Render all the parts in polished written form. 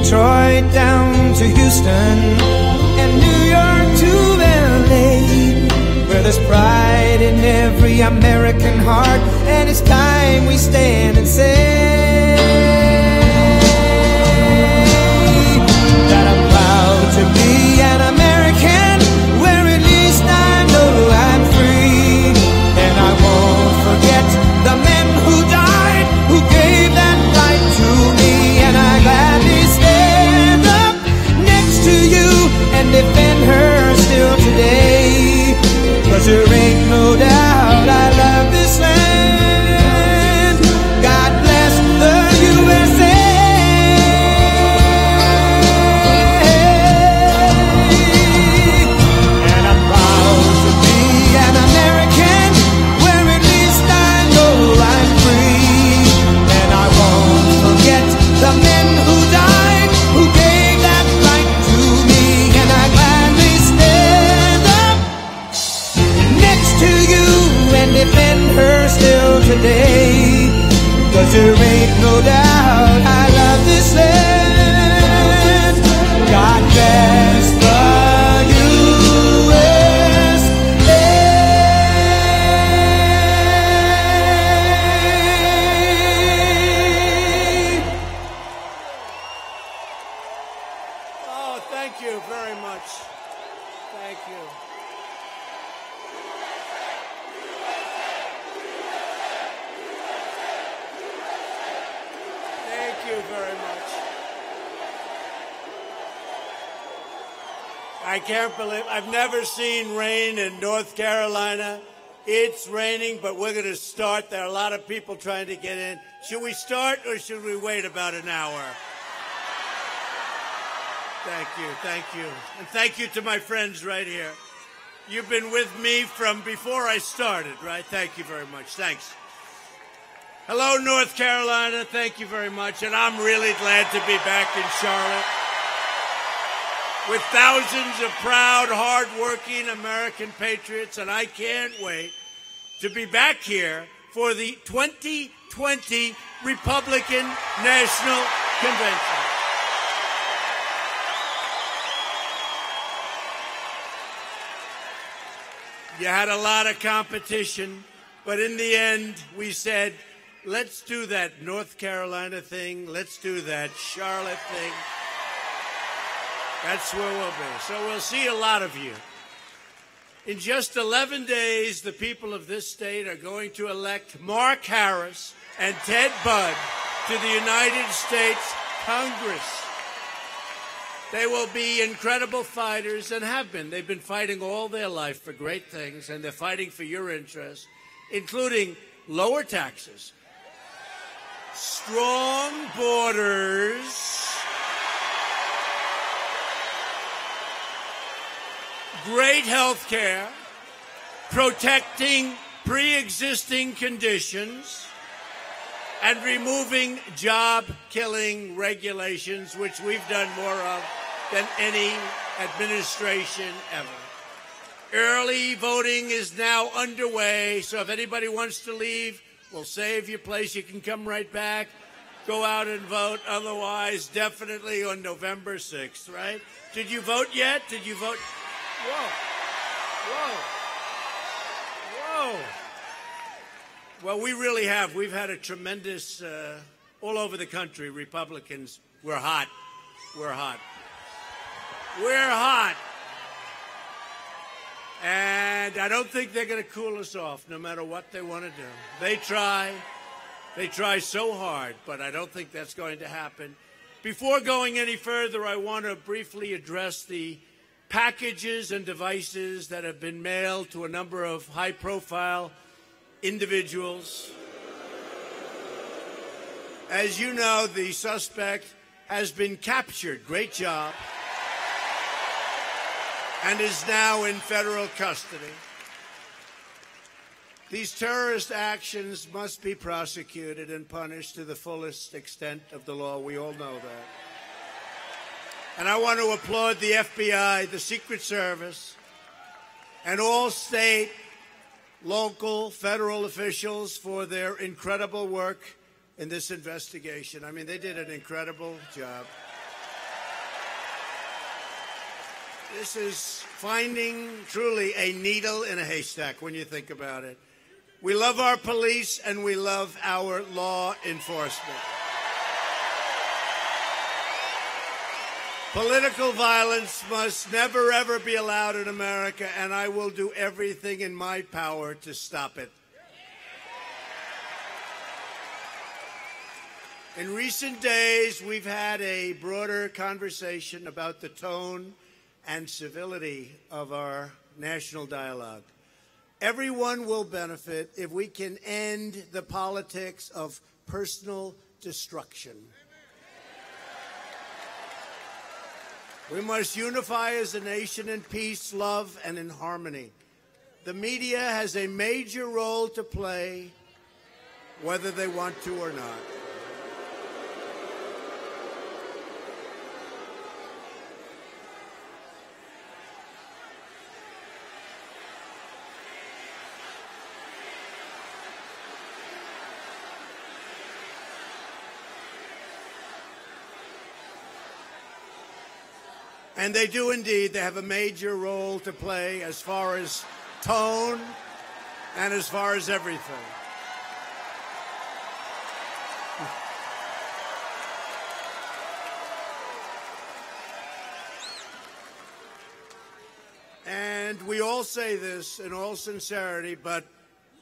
Detroit down to Houston and New York to LA, where there's pride in every American heart, and it's time we stand and say that I'm proud to be an American, where at least I know I'm free, and I won't forget the men who died, who gave that right to me, and I gladly stand up next to you and defend her still today, 'cause there ain't no doubt I love this land. God bless the USA. And I'm proud to be an American, where at least I know I'm free, and I won't forget the men who died, who gave that right to me, and I gladly stand up next to you and defend her still today, 'cause there ain't no doubt I love this land. God bless the USA. Oh, thank you very much. Thank you. Thank you very much. I can't believe, I've never seen rain in North Carolina. It's raining, but we're going to start. There are a lot of people trying to get in. Should we start or should we wait about an hour? Thank you, thank you. And thank you to my friends right here. You've been with me from before I started, right? Thank you very much. Thanks. Hello, North Carolina. Thank you very much. And I'm really glad to be back in Charlotte with thousands of proud, hard-working American patriots. And I can't wait to be back here for the 2020 Republican National Convention. You had a lot of competition, but in the end, we said, let's do that North Carolina thing. Let's do that Charlotte thing. That's where we'll be. So we'll see a lot of you. In just 11 days, the people of this state are going to elect Mark Harris and Ted Budd to the United States Congress. They will be incredible fighters and have been. They've been fighting all their life for great things, and they're fighting for your interests, including lower taxes, strong borders, great health care, protecting pre-existing conditions, and removing job-killing regulations, which we've done more of than any administration ever. Early voting is now underway, so if anybody wants to leave, we'll save your place. You can come right back, go out and vote. Otherwise, definitely on November 6th, right? Did you vote yet? Did you vote? Whoa. Whoa. Whoa. Well, we really have. We've had a tremendous, all over the country, Republicans, we're hot. We're hot. We're hot. And I don't think they're going to cool us off, no matter what they want to do. They try so hard, but I don't think that's going to happen. Before going any further, I want to briefly address the packages and devices that have been mailed to a number of high-profile individuals. As you know, the suspect has been captured. Great job. And is now in federal custody. These terrorist actions must be prosecuted and punished to the fullest extent of the law. We all know that. And I want to applaud the FBI, the Secret Service, and all state, local, federal officials for their incredible work in this investigation. I mean, they did an incredible job. This is finding truly a needle in a haystack when you think about it. We love our police and we love our law enforcement. Political violence must never, ever be allowed in America, and I will do everything in my power to stop it. In recent days, we've had a broader conversation about the tone and civility of our national dialogue. Everyone will benefit if we can end the politics of personal destruction. We must unify as a nation in peace, love, and in harmony. The media has a major role to play, whether they want to or not. And they do indeed. They have a major role to play as far as tone and as far as everything. And we all say this in all sincerity, but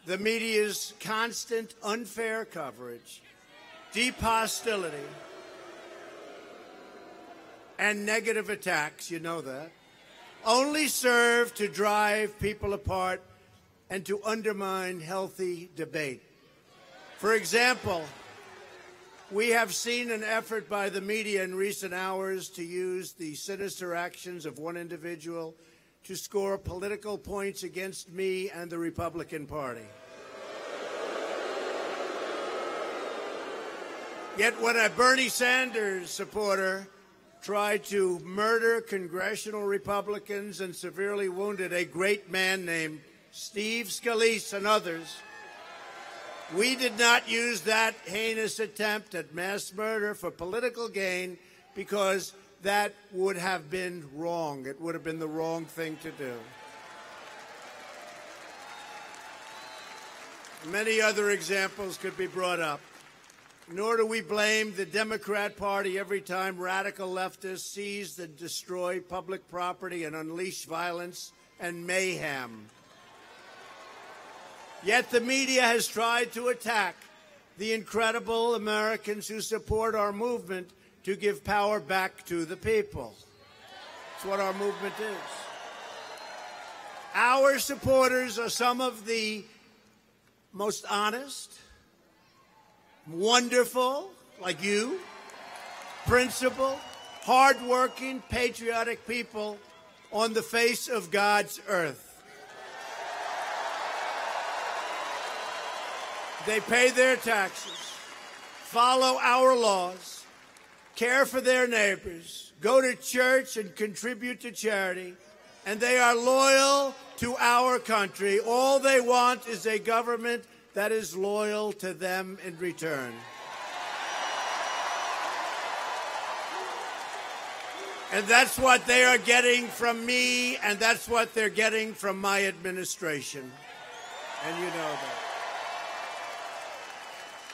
the media's constant unfair coverage, deep hostility, and negative attacks, you know that, only serve to drive people apart and to undermine healthy debate. For example, we have seen an effort by the media in recent hours to use the sinister actions of one individual to score political points against me and the Republican Party. Yet when a Bernie Sanders supporter tried to murder congressional Republicans and severely wounded a great man named Steve Scalise and others, we did not use that heinous attempt at mass murder for political gain because that would have been wrong. It would have been the wrong thing to do. Many other examples could be brought up. Nor do we blame the Democrat Party every time radical leftists seize and destroy public property and unleash violence and mayhem. Yet the media has tried to attack the incredible Americans who support our movement to give power back to the people. That's what our movement is. Our supporters are some of the most honest, wonderful, like you, principled, hardworking, patriotic people on the face of God's earth. They pay their taxes, follow our laws, care for their neighbors, go to church and contribute to charity, and they are loyal to our country. All they want is a government that is loyal to them in return. And that's what they are getting from me, and that's what they're getting from my administration. And you know that.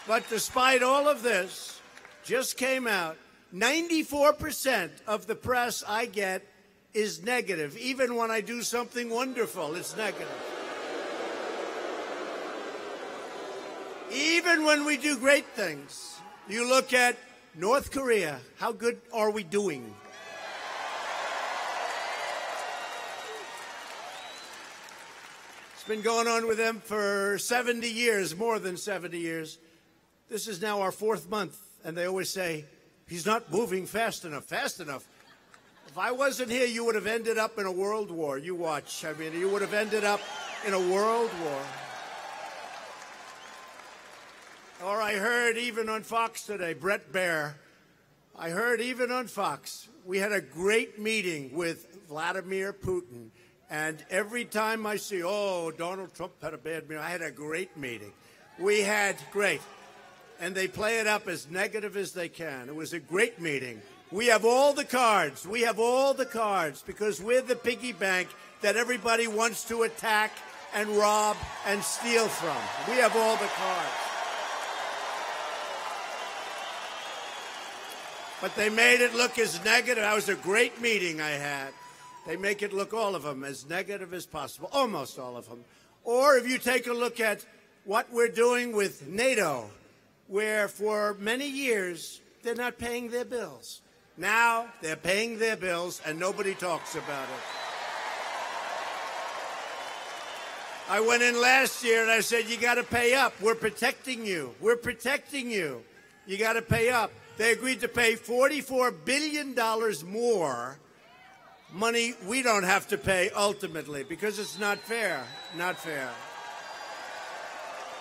But despite all of this, just came out, 94% of the press I get is negative. Even when I do something wonderful, it's negative. Even when we do great things, you look at North Korea, how good are we doing? It's been going on with them for 70 years, more than 70 years. This is now our 4th month, and they always say, he's not moving fast enough, fast enough. If I wasn't here, you would have ended up in a world war. You watch. I mean, you would have ended up in a world war. Or I heard even on Fox today, Bret Baier, I heard even on Fox, we had a great meeting with Vladimir Putin. And every time I see, oh, Donald Trump had a bad meeting, I had a great meeting. We had great. And they play it up as negative as they can. It was a great meeting We have all the cards. We have all the cards because we're the piggy bank that everybody wants to attack and rob and steal from. We have all the cards. But they made it look as negative. That was a great meeting I had. They make it look, all of them, as negative as possible, almost all of them. Or if you take a look at what we're doing with NATO, where for many years they're not paying their bills. Now they're paying their bills and nobody talks about it. I went in last year and I said, you got to pay up. We're protecting you. We're protecting you. You got to pay up. They agreed to pay $44 billion more, money we don't have to pay ultimately because it's not fair. Not fair.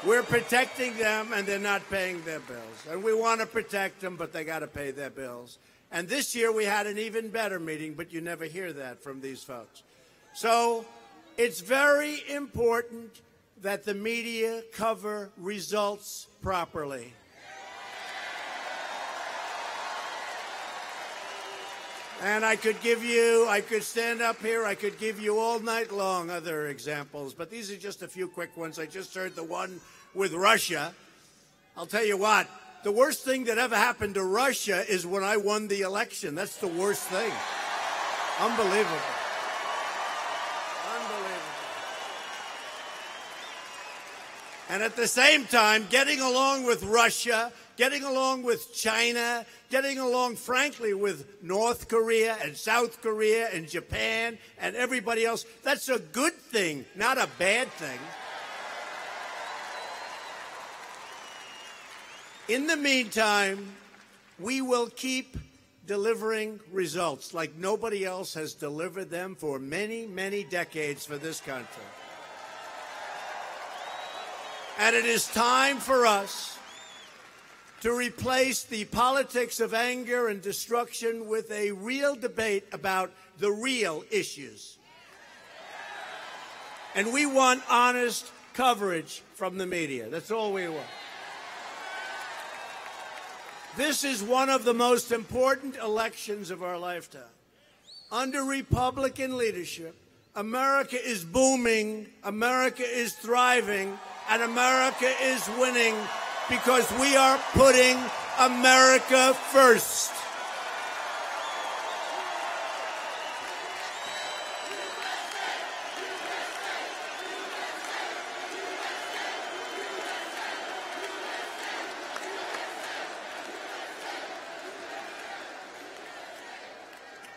We're protecting them and they're not paying their bills. And we want to protect them, but they got to pay their bills. And this year we had an even better meeting, but you never hear that from these folks. So it's very important that the media cover results properly. And I could stand up here, I could give you all night long other examples, but these are just a few quick ones. I just heard the one with Russia. I'll tell you what, the worst thing that ever happened to Russia is when I won the election. That's the worst thing. Unbelievable. And at the same time, getting along with Russia, getting along with China, getting along, frankly, with North Korea and South Korea and Japan and everybody else, that's a good thing, not a bad thing. In the meantime, we will keep delivering results like nobody else has delivered them for many, many decades for this country. And it is time for us to replace the politics of anger and destruction with a real debate about the real issues. And we want honest coverage from the media. That's all we want. This is one of the most important elections of our lifetime. Under Republican leadership, America is booming, America is thriving, and America is winning because we are putting America first.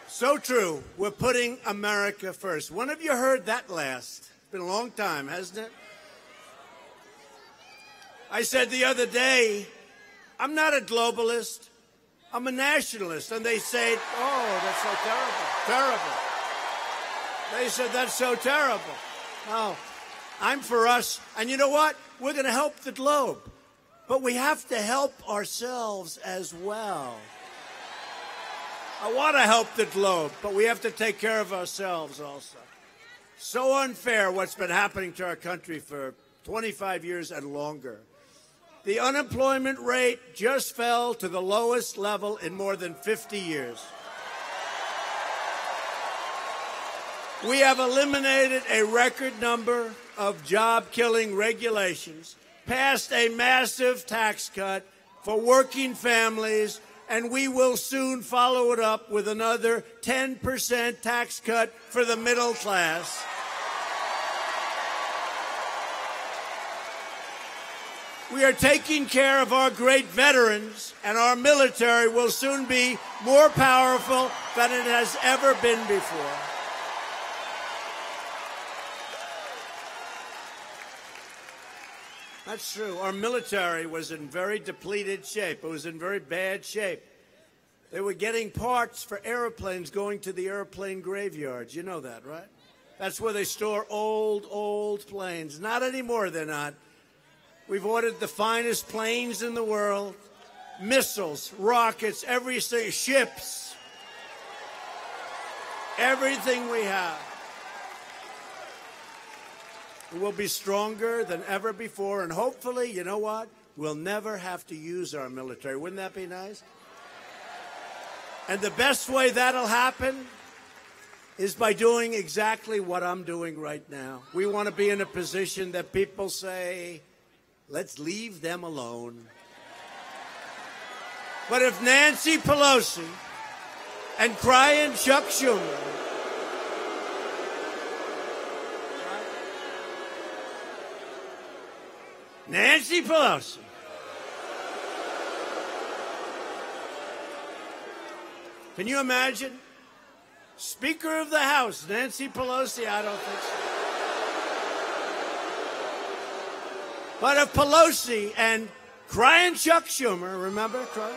So true. We're putting America first. When have you heard that last? It's been a long time, hasn't it? I said the other day, I'm not a globalist. I'm a nationalist. And they said, oh, that's so terrible. Terrible. They said, that's so terrible. No, I'm for us. And you know what? We're going to help the globe. But we have to help ourselves as well. I want to help the globe, but we have to take care of ourselves also. So unfair what's been happening to our country for 25 years and longer. The unemployment rate just fell to the lowest level in more than 50 years. We have eliminated a record number of job-killing regulations, passed a massive tax cut for working families, and we will soon follow it up with another 10% tax cut for the middle class. We are taking care of our great veterans, and our military will soon be more powerful than it has ever been before. That's true. Our military was in very depleted shape. It was in very bad shape. They were getting parts for airplanes going to the airplane graveyards. You know that, right? That's where they store old planes. Not anymore, they're not. We've ordered the finest planes in the world, missiles, rockets, everything, ships, everything we have. We'll be stronger than ever before, and hopefully, you know what? We'll never have to use our military. Wouldn't that be nice? And the best way that'll happen is by doing exactly what I'm doing right now. We want to be in a position that people say, let's leave them alone. But if Nancy Pelosi and crying Chuck Schumer Nancy Pelosi can you imagine? Speaker of the House, Nancy Pelosi, I don't think so. But if Pelosi and crying Chuck Schumer, remember crying?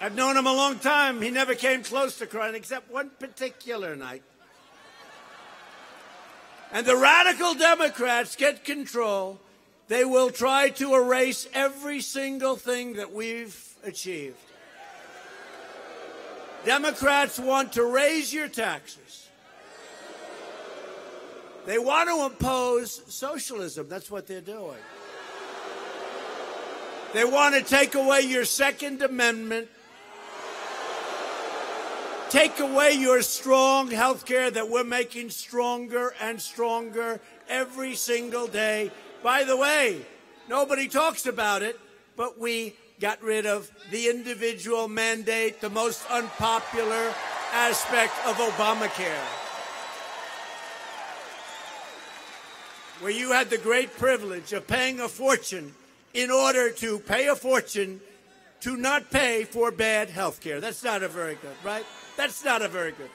I've known him a long time. He never came close to crying except one particular night. And the radical Democrats get control. They will try to erase every single thing that we've achieved. Democrats want to raise your taxes. They want to impose socialism. That's what they're doing. They want to take away your Second Amendment, take away your strong health care that we're making stronger and stronger every single day. By the way, nobody talks about it, but we got rid of the individual mandate, the most unpopular aspect of Obamacare, where you had the great privilege of paying a fortune in order to pay a fortune to not pay for bad health care. That's not a very good, right? That's not a very good.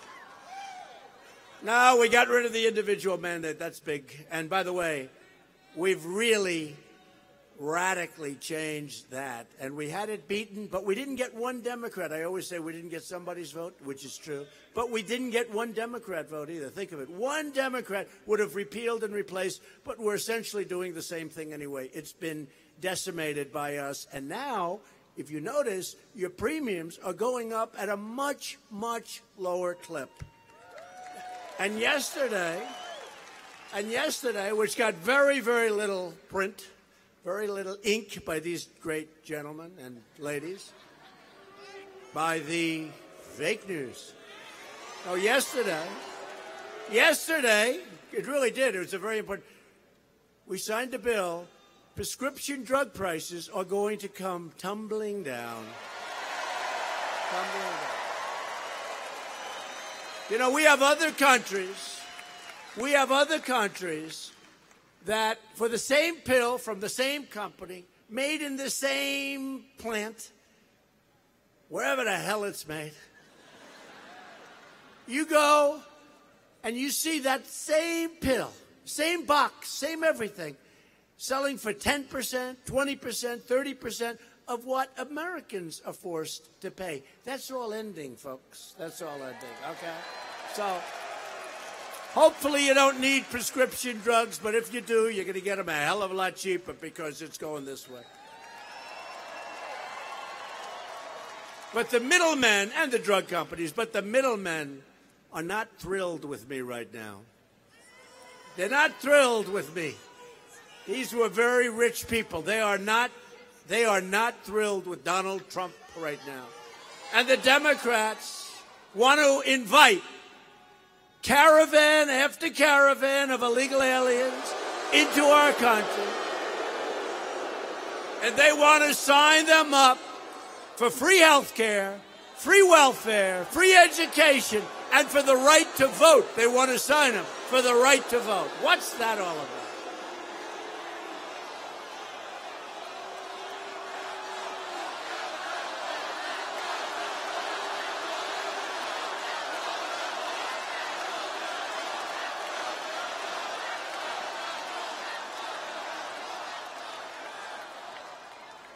No, we got rid of the individual mandate. That's big. And by the way, we've really radically changed that. And we had it beaten, but we didn't get one Democrat. I always say we didn't get somebody's vote, which is true. But we didn't get one Democrat vote either. Think of it. One Democrat would have repealed and replaced, but we're essentially doing the same thing anyway. It's been decimated by us. And now, if you notice, your premiums are going up at a much, much lower clip. And yesterday, which got very, very little print, very little ink by these great gentlemen and ladies, by the fake news. Oh, yesterday, it really did. It was a very important. We signed a bill. Prescription drug prices are going to come tumbling down. Tumbling down. You know, we have other countries that for the same pill from the same company, made in the same plant, wherever the hell it's made, you go and you see that same pill, same box, same everything, selling for 10%, 20%, 30% of what Americans are forced to pay. That's all ending, folks. That's all ending, okay? So hopefully you don't need prescription drugs, but if you do, you're going to get them a hell of a lot cheaper because it's going this way. But the middlemen and the drug companies, but the middlemen are not thrilled with me right now. They're not thrilled with me. These were very rich people. They are not thrilled with Donald Trump right now. And the Democrats want to invite caravan after caravan of illegal aliens into our country. And they want to sign them up for free health care, free welfare, free education, and for the right to vote. They want to sign them for the right to vote. What's that all about?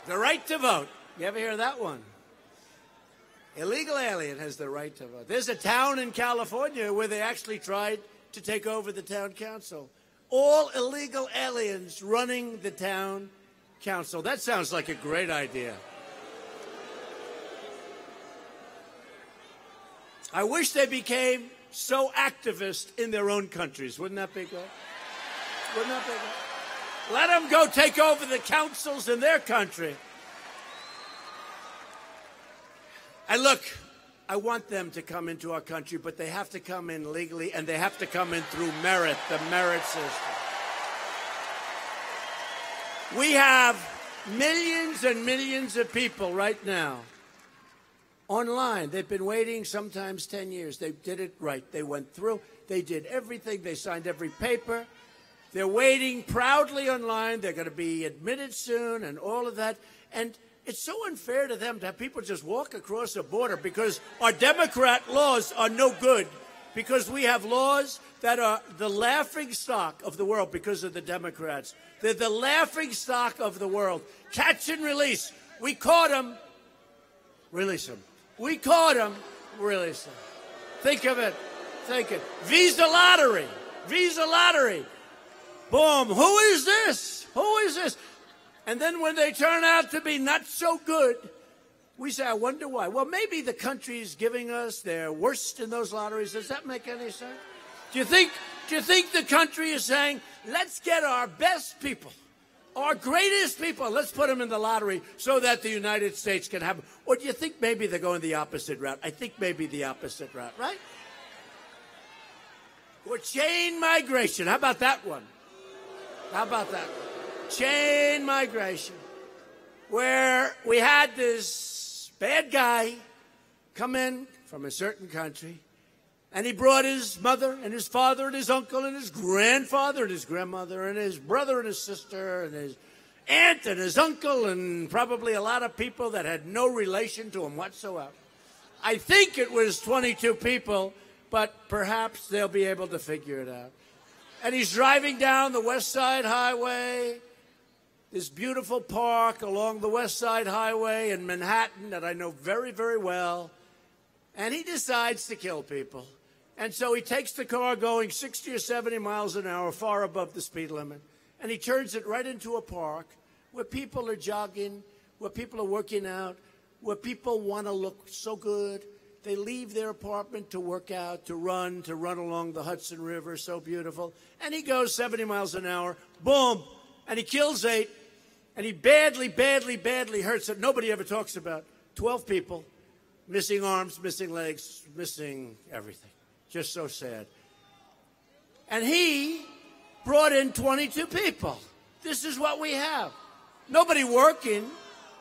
The right to vote. You ever hear that one? Illegal alien has the right to vote. There's a town in California where they actually tried to take over the town council. All illegal aliens running the town council. That sounds like a great idea. I wish they became so activist in their own countries. Wouldn't that be good? Wouldn't that be good? Let them go take over the councils in their country. And look, I want them to come into our country, but they have to come in legally, and they have to come in through merit, the merit system. We have millions and millions of people right now online. They've been waiting sometimes 10 years. They did it right. They went through. They did everything. They signed every paper. They're waiting proudly online. They're going to be admitted soon and all of that. And it's so unfair to them to have people just walk across the border because our Democrat laws are no good, because we have laws that are the laughing stock of the world because of the Democrats. They're the laughing stock of the world. Catch and release. We caught them. Release them. We caught them. Release them. Think of it. Think it. Visa lottery. Visa lottery. Boom. Who is this? Who is this? And then when they turn out to be not so good, we say, I wonder why. Well, maybe the country's giving us their worst in those lotteries. Does that make any sense? Do you think the country is saying, let's get our best people, our greatest people, let's put them in the lottery so that the United States can have them? Or do you think maybe they're going the opposite route? I think maybe the opposite route, right? Or chain migration. How about that one? How about that one? Chain migration, where we had this bad guy come in from a certain country, and he brought his mother and his father and his uncle and his grandfather and his grandmother and his brother and his sister and his aunt and his uncle and probably a lot of people that had no relation to him whatsoever. I think it was 22 people, but perhaps they'll be able to figure it out. And he's driving down the West Side Highway, this beautiful park along the West Side Highway in Manhattan that I know very, very well, and he decides to kill people. And so he takes the car going 60 or 70 miles an hour, far above the speed limit, and he turns it right into a park where people are jogging, where people are working out, where people want to look so good. They leave their apartment to work out, to run along the Hudson River, so beautiful. And he goes 70 miles an hour, boom, and he kills 8. And he badly, badly, badly hurts it. Nobody ever talks about 12 people, missing arms, missing legs, missing everything. Just so sad. And he brought in 22 people. This is what we have. Nobody working.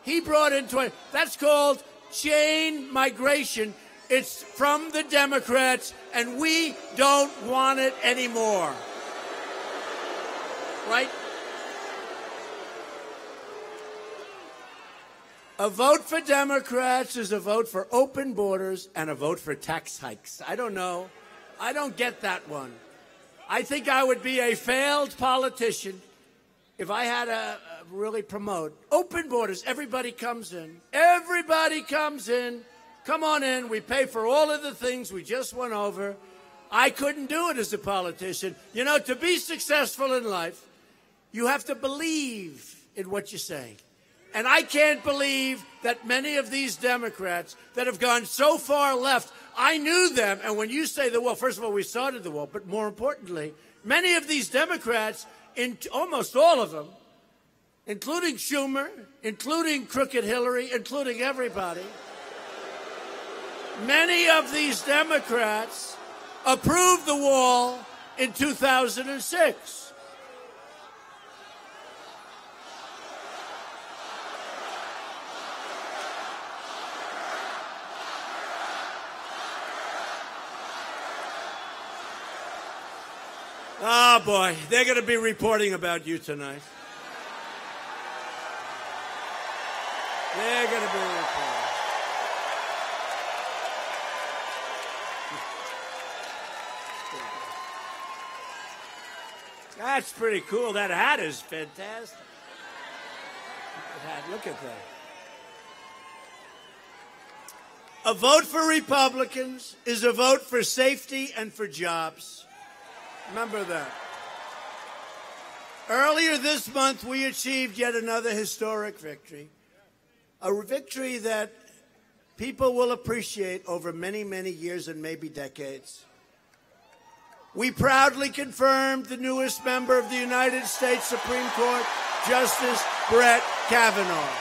He brought in 20. That's called chain migration. It's from the Democrats, and we don't want it anymore. Right? A vote for Democrats is a vote for open borders and a vote for tax hikes. I don't know. I don't get that one. I think I would be a failed politician if I had to really promote open borders. Everybody comes in. Everybody comes in. Come on in. We pay for all of the things we just went over. I couldn't do it as a politician. You know, to be successful in life, you have to believe in what you're saying. And I can't believe that many of these Democrats that have gone so far left, I knew them. And when you say the wall, first of all, we started the wall. But more importantly, many of these Democrats, almost all of them, including Schumer, including Crooked Hillary, including everybody, many of these Democrats approved the wall in 2006. Oh, boy, they're going to be reporting about you tonight. They're going to be reporting. That's pretty cool. That hat is fantastic. Look at that. A vote for Republicans is a vote for safety and for jobs. Remember that. Earlier this month, we achieved yet another historic victory. A victory that people will appreciate over many, many years and maybe decades. We proudly confirmed the newest member of the United States Supreme Court, Justice Brett Kavanaugh.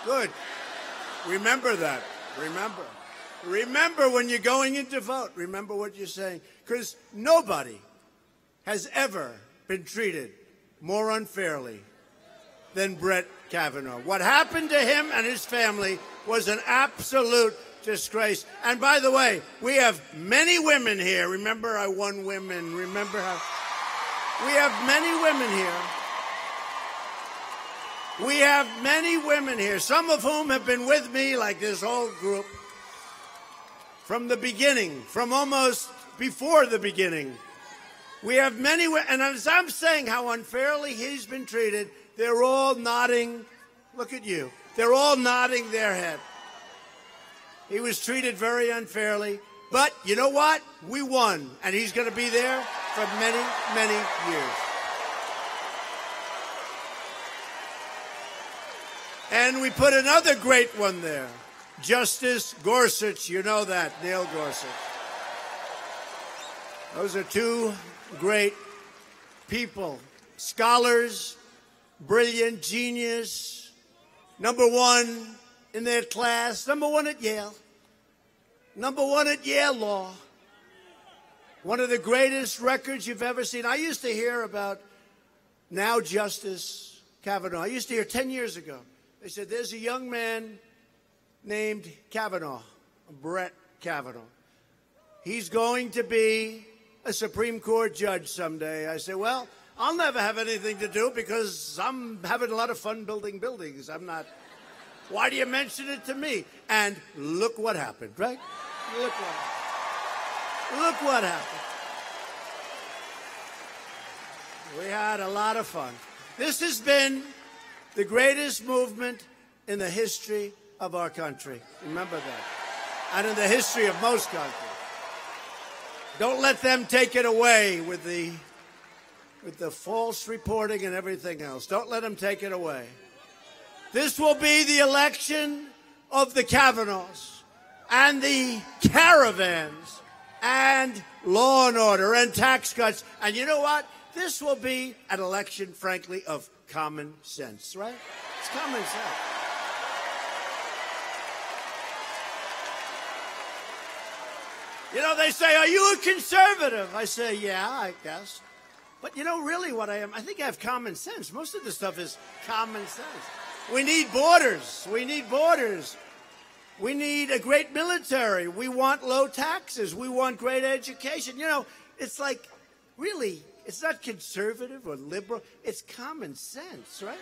Good. Remember that. Remember when you're going in to vote. Remember what you're saying. Because nobody has ever been treated more unfairly than Brett Kavanaugh. What happened to him and his family was an absolute disgrace. And by the way, we have many women here. Remember, I won women. Remember how we have many women here. We have many women here, some of whom have been with me, like this whole group, from the beginning, from almost before the beginning. We have many, and as I'm saying how unfairly he's been treated, they're all nodding. Look at you. They're all nodding their head. He was treated very unfairly, but you know what? We won, and he's going to be there for many, many years. And we put another great one there, Justice Gorsuch. You know that, Neil Gorsuch. Those are two great people, scholars, brilliant, genius, number one in their class, number one at Yale, number one at Yale Law. One of the greatest records you've ever seen. I used to hear about now Justice Kavanaugh. I used to hear 10 years ago. They said, there's a young man named Kavanaugh, Brett Kavanaugh. He's going to be a Supreme Court judge someday. I said, well, I'll never have anything to do because I'm having a lot of fun building buildings. I'm not. Why do you mention it to me? And look what happened, right? Look what happened. We had a lot of fun. This has been the greatest movement in the history of our country. Remember that. And in the history of most countries. Don't let them take it away with the false reporting and everything else. Don't let them take it away. This will be the election of the Kavanaughs and the caravans and law and order and tax cuts. And you know what? This will be an election, frankly, of common sense, right? It's common sense. You know, they say, are you a conservative? I say, yeah, I guess. But you know, really what I am, I think I have common sense. Most of this stuff is common sense. We need borders. We need borders. We need a great military. We want low taxes. We want great education. You know, it's like, really, it's not conservative or liberal. It's common sense, right?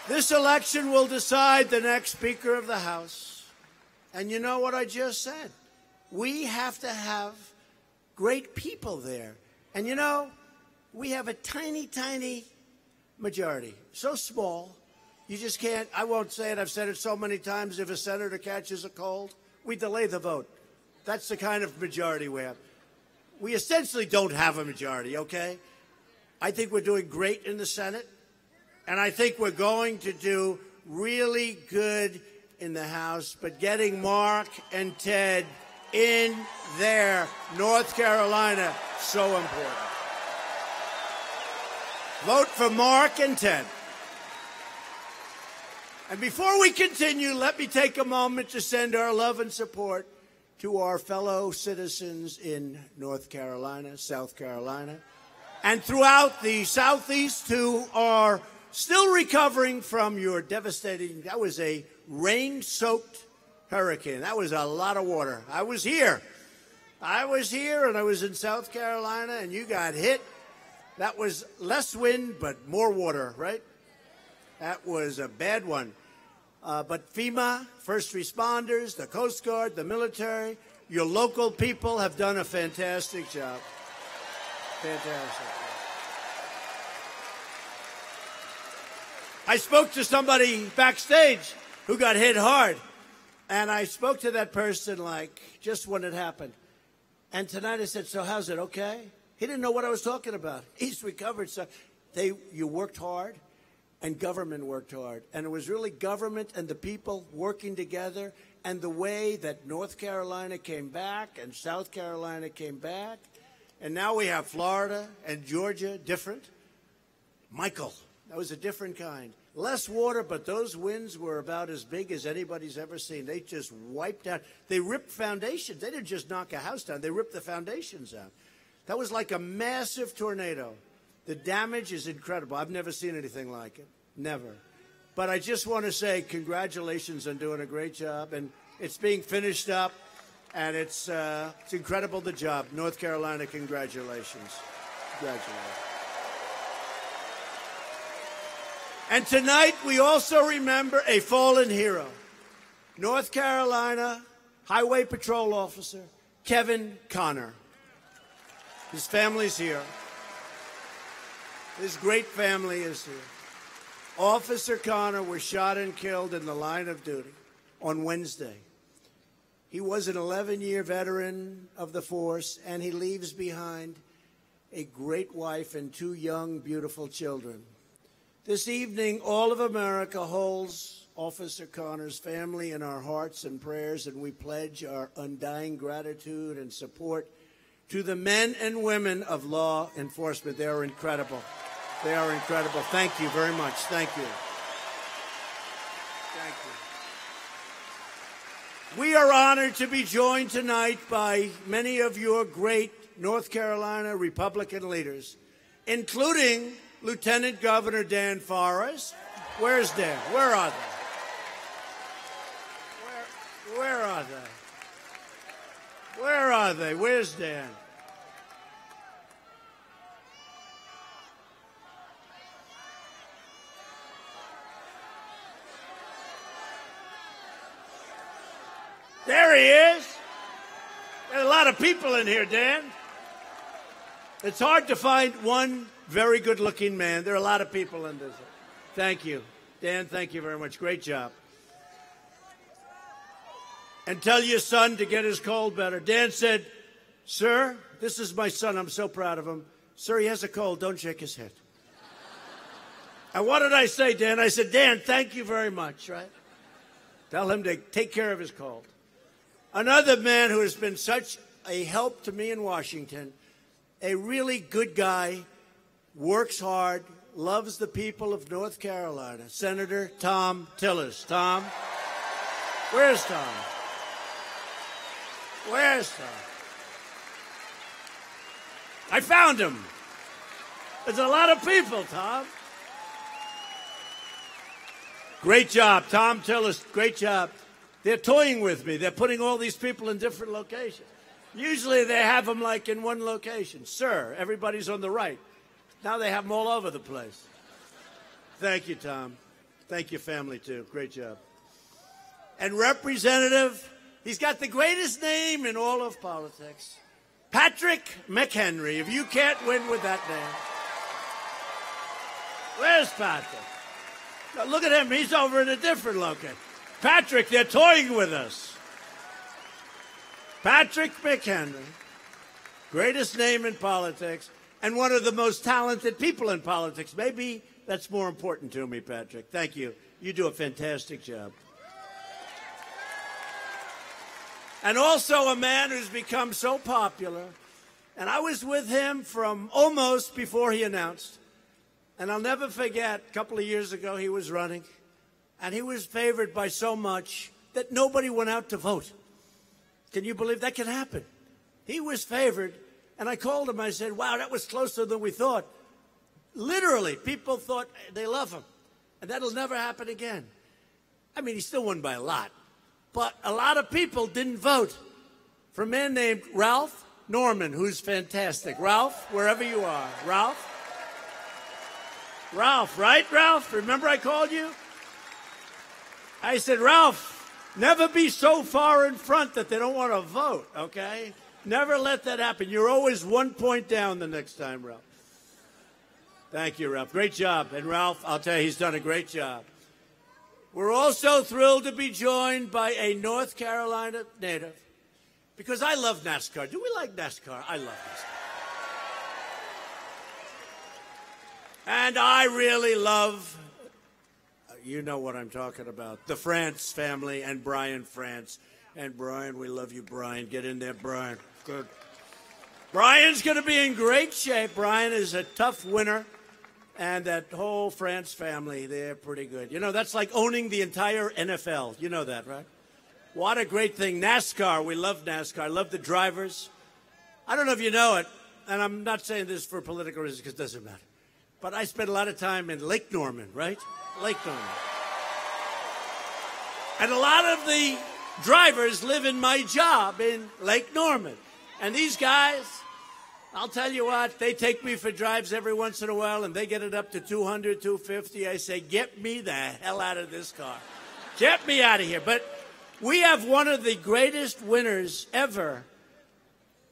This election will decide the next Speaker of the House. And you know what I just said? We have to have great people there. And you know, we have a tiny, tiny majority. So small, you just can't, I won't say it, I've said it so many times, if a senator catches a cold, we delay the vote. That's the kind of majority we have. We essentially don't have a majority, okay? I think we're doing great in the Senate, and I think we're going to do really good in the House, but getting Mark and Ted in there, North Carolina, so important. Vote for Mark and Ted. And before we continue, let me take a moment to send our love and support to our fellow citizens in North Carolina, South Carolina, and throughout the Southeast who are still recovering from your devastating, that was a rain-soaked hurricane. That was a lot of water. I was here, and I was in South Carolina, and you got hit. That was less wind, but more water, right? That was a bad one. But FEMA, first responders, the Coast Guard, the military, your local people have done a fantastic job. Fantastic. I spoke to somebody backstage who got hit hard. And I spoke to that person like just when it happened. And tonight I said, so how's it, okay? He didn't know what I was talking about. He's recovered. So you worked hard, and government worked hard. And it was really government and the people working together, and the way that North Carolina came back and South Carolina came back. And now we have Florida and Georgia, different. Michael, that was a different kind. Less water, but those winds were about as big as anybody's ever seen. They just wiped out. They ripped foundations. They didn't just knock a house down. They ripped the foundations out. That was like a massive tornado. The damage is incredible. I've never seen anything like it. Never. But I just want to say congratulations on doing a great job. And it's being finished up, and it's incredible, the job. North Carolina, congratulations. Congratulations. And tonight we also remember a fallen hero, North Carolina Highway Patrol Officer Kevin Connor. His family's here. His great family is here. Officer Connor was shot and killed in the line of duty on Wednesday. He was an 11-year veteran of the force, and he leaves behind a great wife and 2 young, beautiful children. This evening, all of America holds Officer Connor's family in our hearts and prayers, and we pledge our undying gratitude and support to the men and women of law enforcement. They are incredible. They are incredible. Thank you very much. Thank you. Thank you. We are honored to be joined tonight by many of your great North Carolina Republican leaders, including Lieutenant Governor Dan Forest. Where's Dan? Where are they? Where are they? Where are they? Where's Dan? There he is. There's a lot of people in here, Dan. It's hard to find one very good-looking man. There are a lot of people in this. Thank you. Dan, thank you very much. Great job. And tell your son to get his cold better. Dan said, "Sir, this is my son. I'm so proud of him. Sir, he has a cold. Don't shake his head." And what did I say, Dan? I said, "Dan, thank you very much," right? Tell him to take care of his cold. Another man who has been such a help to me in Washington, a really good guy, works hard, loves the people of North Carolina, Senator Tom Tillis. Tom? Where's Tom? Where's Tom? I found him. There's a lot of people, Tom. Great job, Tom Tillis. Great job. They're toying with me. They're putting all these people in different locations. Usually they have them like in one location. Sir, everybody's on the right. Now they have them all over the place. Thank you, Tom. Thank your family, too. Great job. And Representative, he's got the greatest name in all of politics, Patrick McHenry. If you can't win with that name. Where's Patrick? Now, look at him. He's over in a different location. Patrick, they're toying with us. Patrick McHenry, greatest name in politics, and one of the most talented people in politics. Maybe that's more important to me, Patrick. Thank you. You do a fantastic job. And also a man who's become so popular. And I was with him from almost before he announced. And I'll never forget, a couple of years ago, he was running. And he was favored by so much that nobody went out to vote. Can you believe that can happen? He was favored, and I called him. I said, wow, that was closer than we thought. Literally, people thought they love him, and that'll never happen again. I mean, he still won by a lot, but a lot of people didn't vote for a man named Ralph Norman, who's fantastic. Ralph, wherever you are. Ralph? Ralph, right, Ralph? Remember I called you? I said, Ralph, never be so far in front that they don't want to vote, okay? Never let that happen. You're always 1 point down the next time, Ralph. Thank you, Ralph. Great job. And Ralph, I'll tell you, he's done a great job. We're also thrilled to be joined by a North Carolina native, because I love NASCAR. Do we like NASCAR? I love NASCAR. And I really love, you know what I'm talking about, the France family and Brian France. And Brian, we love you, Brian. Get in there, Brian. Good. Brian's going to be in great shape. Brian is a tough winner, And that whole France family, they're pretty good. You know, that's like owning the entire NFL. You know that, right? What a great thing. NASCAR, we love NASCAR. I love the drivers. I don't know if you know it, and I'm not saying this for political reasons because it doesn't matter. But I spent a lot of time in Lake Norman, right? Lake Norman. And a lot of the drivers live in my job in Lake Norman. And these guys, I'll tell you what, they take me for drives every once in a while, and they get it up to 200, 250. I say, get me the hell out of this car. Get me out of here. But we have one of the greatest winners ever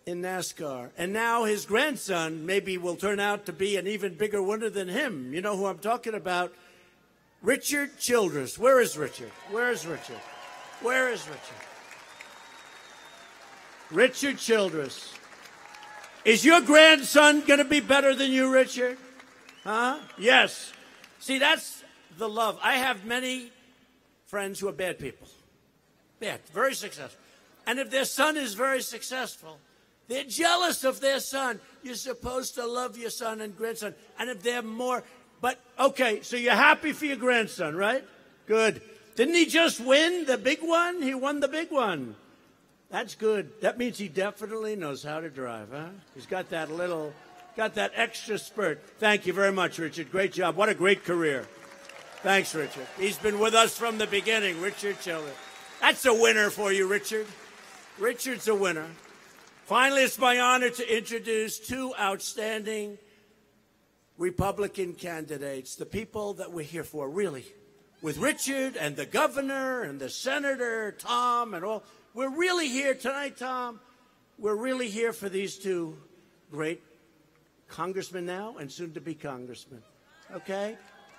in NASCAR. And now his grandson maybe will turn out to be an even bigger winner than him. You know who I'm talking about? Richard Childress. Where is Richard? Where is Richard? Where is Richard? Richard Childress. Is your grandson going to be better than you, Richard? Huh? Yes. See, that's the love. I have many friends who are bad people. Bad, very successful. And if their son is very successful, they're jealous of their son. You're supposed to love your son and grandson. And if they're more... But, okay, so you're happy for your grandson, right? Good. Didn't he just win the big one? He won the big one. That's good. That means he definitely knows how to drive, huh? He's got that extra spurt. Thank you very much, Richard. Great job. What a great career. Thanks, Richard. He's been with us from the beginning, Richard Childress. That's a winner for you, Richard. Richard's a winner. Finally, it's my honor to introduce two outstanding Republican candidates, the people that we're here for, really. With Richard and the governor and the senator, Tom, and all. We're really here tonight, Tom. We're really here for these two great congressmen now and soon-to-be congressmen, okay?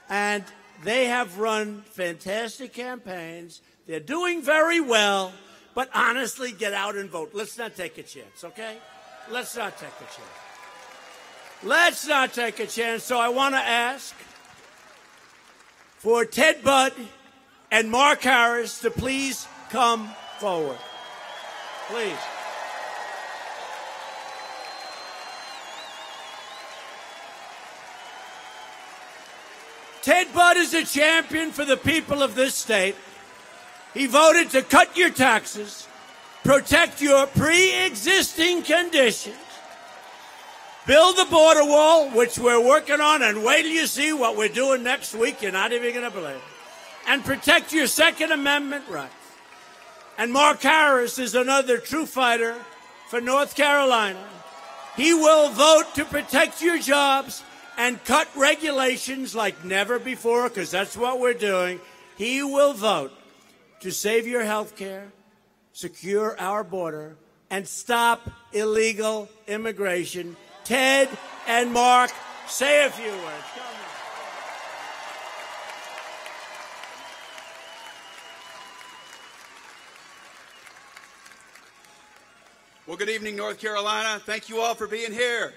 And they have run fantastic campaigns. They're doing very well. But honestly, get out and vote. Let's not take a chance, okay? Let's not take a chance. Let's not take a chance. So I want to ask for Ted Budd and Mark Harris to please come forward. Please. Ted Budd is a champion for the people of this state. He voted to cut your taxes, protect your pre-existing conditions, build the border wall, which we're working on, and wait till you see what we're doing next week. You're not even going to believe it. And protect your Second Amendment rights. And Mark Harris is another true fighter for North Carolina. He will vote to protect your jobs and cut regulations like never before, because that's what we're doing. He will vote to save your health care, secure our border, and stop illegal immigration. Ted and Mark, say a few words. Come on. Well, good evening, North Carolina. Thank you all for being here.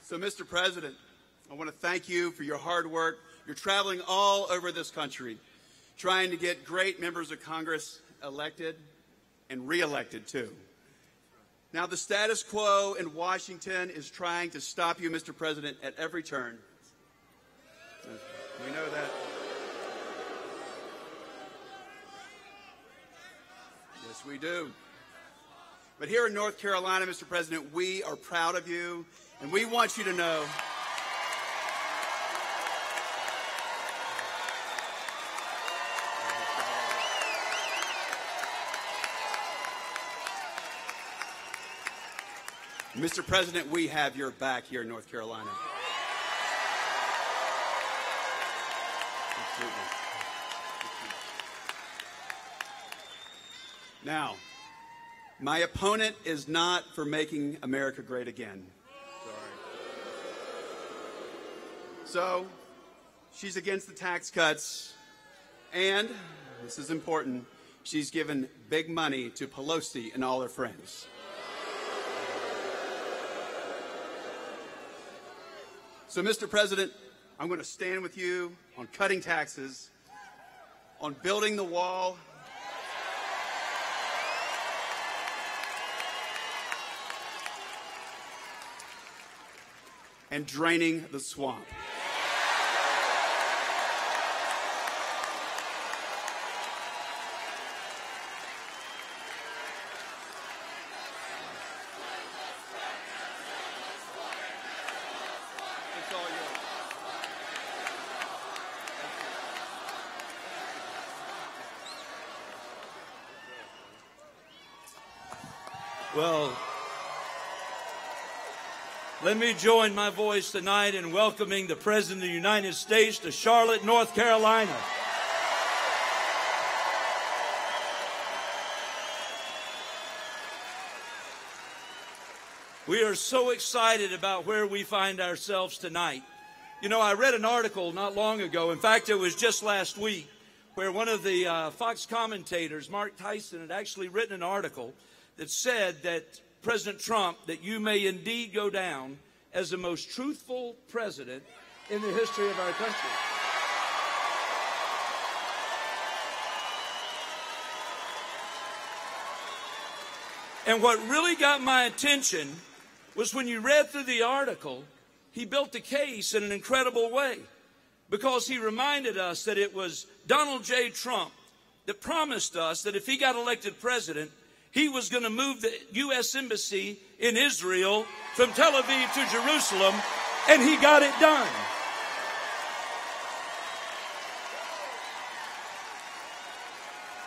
So, Mr. President, I want to thank you for your hard work. You're traveling all over this country, trying to get great members of Congress elected and reelected, too. Now, the status quo in Washington is trying to stop you, Mr. President, at every turn. We know that. Yes, we do. But here in North Carolina, Mr. President, we are proud of you, and we want you to know Mr. President, we have your back here in North Carolina. Absolutely. Now, my opponent is not for making America great again. So, she's against the tax cuts, and, this is important, she's given big money to Pelosi and all her friends. So, Mr. President, I'm going to stand with you on cutting taxes, on building the wall, and draining the swamp. Well, let me join my voice tonight in welcoming the President of the United States to Charlotte, North Carolina. We are so excited about where we find ourselves tonight. You know, I read an article not long ago, in fact, it was just last week, where one of the Fox commentators, Mark Tyson, had actually written an article that said that President Trump, that you may indeed go down as the most truthful president in the history of our country. And what really got my attention was when you read through the article, he built the case in an incredible way, because he reminded us that it was Donald J. Trump that promised us that if he got elected president, he was going to move the U.S. Embassy in Israel from Tel Aviv to Jerusalem, and he got it done.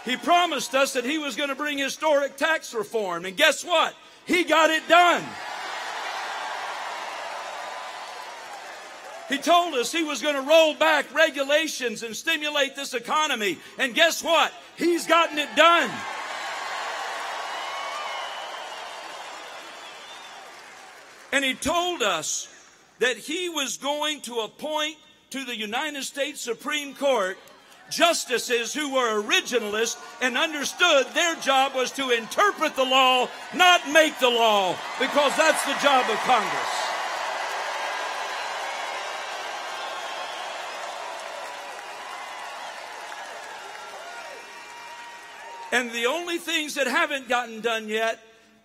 He promised us that he was going to bring historic tax reform, and guess what? He got it done. He told us he was going to roll back regulations and stimulate this economy, and guess what? He's gotten it done. And he told us that he was going to appoint to the United States Supreme Court justices who were originalists and understood their job was to interpret the law, not make the law, because that's the job of Congress. And the only things that haven't gotten done yet,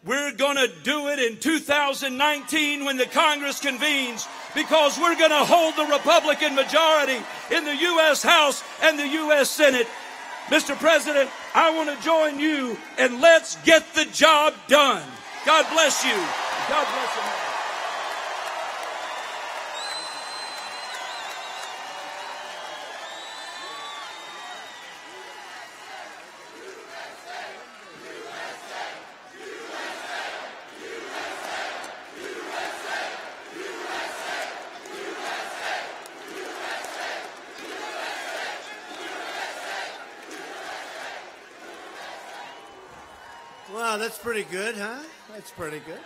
we're going to do it in 2019 when the Congress convenes, because we're going to hold the Republican majority in the U.S. House and the U.S. Senate. Mr. President, I want to join you, and let's get the job done. God bless you. God bless America. Wow, that's pretty good, huh? That's pretty good.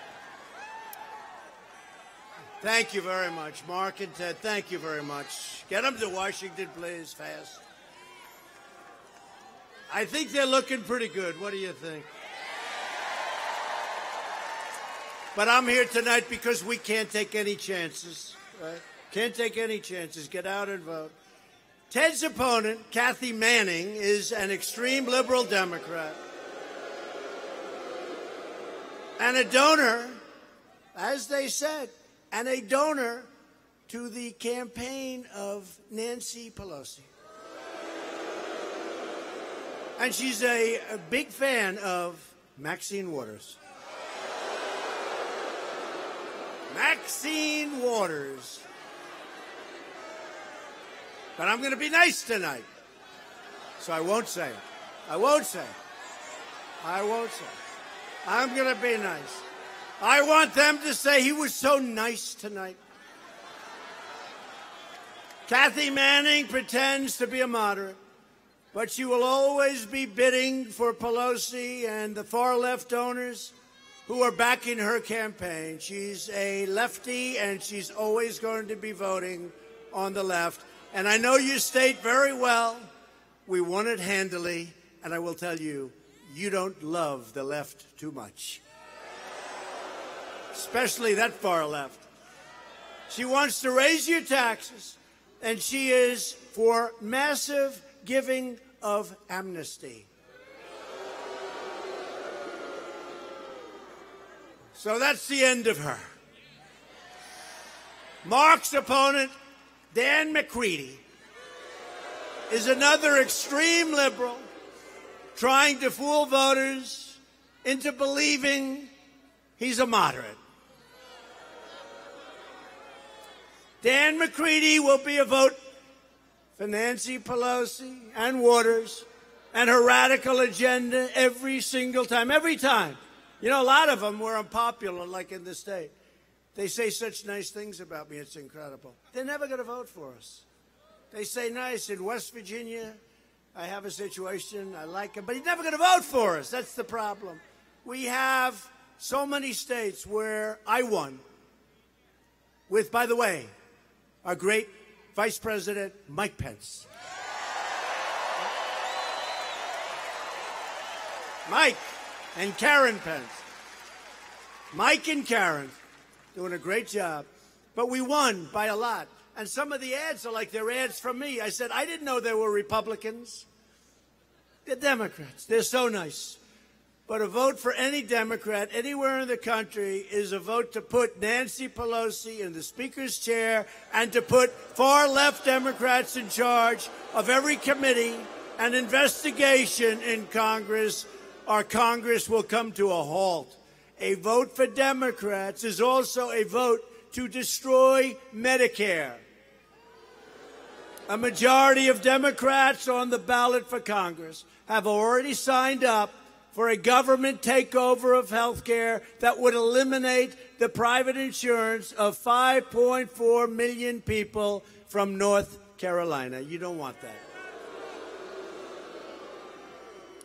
Thank you very much, Mark and Ted. Thank you very much. Get them to Washington, please, fast. I think they're looking pretty good. What do you think? But I'm here tonight because we can't take any chances, right? Can't take any chances. Get out and vote. Ted's opponent, Kathy Manning, is an extreme liberal Democrat and a donor, as they said, and a donor to the campaign of Nancy Pelosi. And she's a big fan of Maxine Waters. Maxine Waters. But I'm going to be nice tonight, so I won't say it. I won't say it. I won't say it. I'm going to be nice. I want them to say he was so nice tonight. Kathy Manning pretends to be a moderate, but she will always be bidding for Pelosi and the far-left donors who are backing her campaign. She's a lefty, and she's always going to be voting on the left. And I know you state very well, we won it handily, and I will tell you, you don't love the left too much, especially that far left. She wants to raise your taxes, and she is for massive giving of amnesty. So that's the end of her. Mark's opponent, Dan McCready, is another extreme liberal trying to fool voters into believing he's a moderate. Dan McCready will be a vote for Nancy Pelosi and Waters and her radical agenda every single time. Every time. You know, a lot of them were unpopular, like in the state. They say such nice things about me, it's incredible. They're never going to vote for us. They say nice. In West Virginia, I have a situation, I like him, but he's never going to vote for us. That's the problem. We have so many states where I won with, by the way, our great Vice President Mike Pence. Mike and Karen Pence. Mike and Karen doing a great job. But we won by a lot. And some of the ads are like they're ads from me. I said, I didn't know there were Republicans. They're Democrats. They're so nice. But a vote for any Democrat anywhere in the country is a vote to put Nancy Pelosi in the Speaker's chair and to put far-left Democrats in charge of every committee and investigation in Congress. Our Congress will come to a halt. A vote for Democrats is also a vote to destroy Medicare. A majority of Democrats on the ballot for Congress have already signed up for a government takeover of health care that would eliminate the private insurance of 5.4 million people from North Carolina. You don't want that.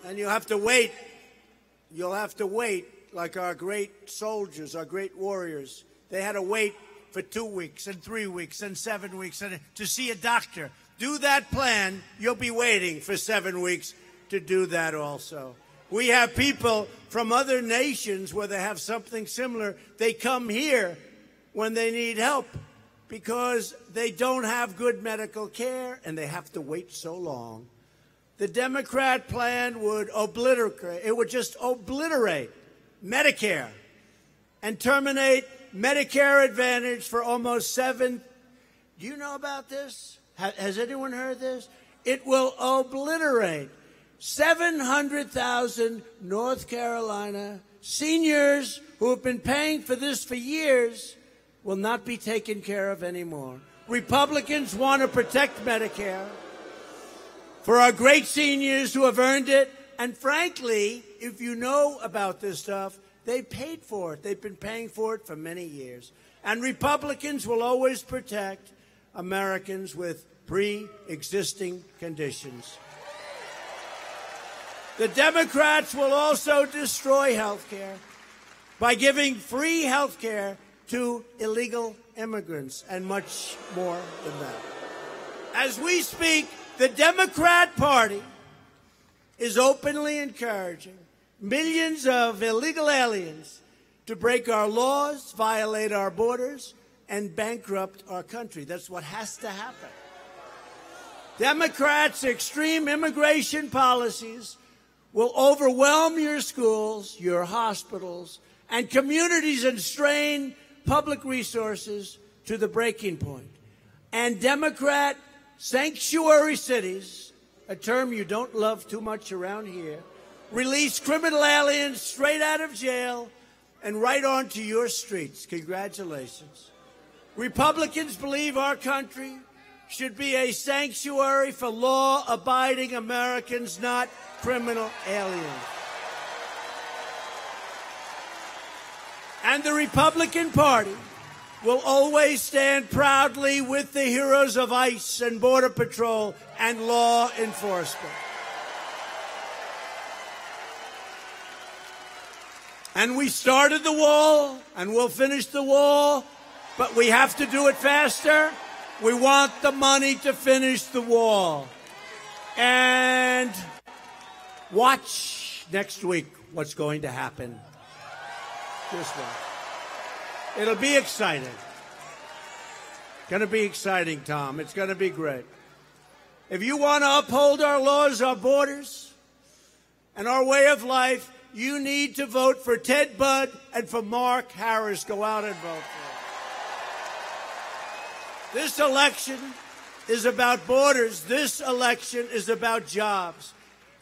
And you'll have to wait. You'll have to wait like our great soldiers, our great warriors. They had to wait for 2 weeks and 3 weeks and 7 weeks to see a doctor. Do that plan. You'll be waiting for 7 weeks to do that also. We have people from other nations where they have something similar. They come here when they need help because they don't have good medical care and they have to wait so long. The Democrat plan would just obliterate Medicare and terminate Medicare Advantage for almost 7. Do you know about this? Has anyone heard this? It will obliterate 700,000 North Carolina seniors who have been paying for this for years will not be taken care of anymore. Republicans want to protect Medicare for our great seniors who have earned it. And frankly, if you know about this stuff, they paid for it. They've been paying for it for many years. And Republicans will always protect Americans with pre-existing conditions. The Democrats will also destroy health care by giving free health care to illegal immigrants and much more than that. As we speak, the Democrat Party is openly encouraging millions of illegal aliens to break our laws, violate our borders, and bankrupt our country. That's what has to happen. Democrats' extreme immigration policies will overwhelm your schools, your hospitals, and communities and strain public resources to the breaking point. And Democrat sanctuary cities, a term you don't love too much around here, release criminal aliens straight out of jail and right onto your streets. Congratulations. Republicans believe our country should be a sanctuary for law-abiding Americans, not criminal aliens. And the Republican Party will always stand proudly with the heroes of ICE and Border Patrol and law enforcement. And we started the wall, and we'll finish the wall, but we have to do it faster. We want the money to finish the wall. And watch next week what's going to happen. Just watch. It'll be exciting. Going to be exciting, Tom. It's going to be great. If you want to uphold our laws, our borders, and our way of life, you need to vote for Ted Budd and for Mark Harris. Go out and vote for This election is about borders. This election is about jobs.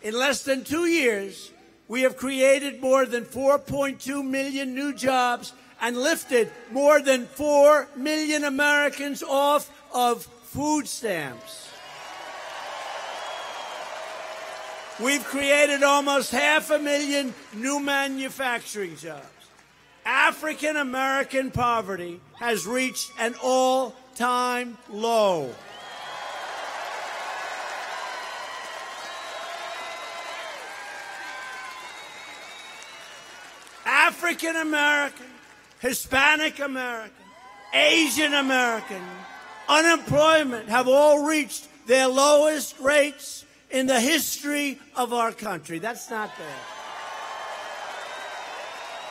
In less than 2 years, we have created more than 4.2 million new jobs and lifted more than 4 million Americans off of food stamps. We've created almost 500,000 new manufacturing jobs. African American poverty has reached an all-time low. African American, Hispanic American, Asian American unemployment have all reached their lowest rates in the history of our country. That's not bad.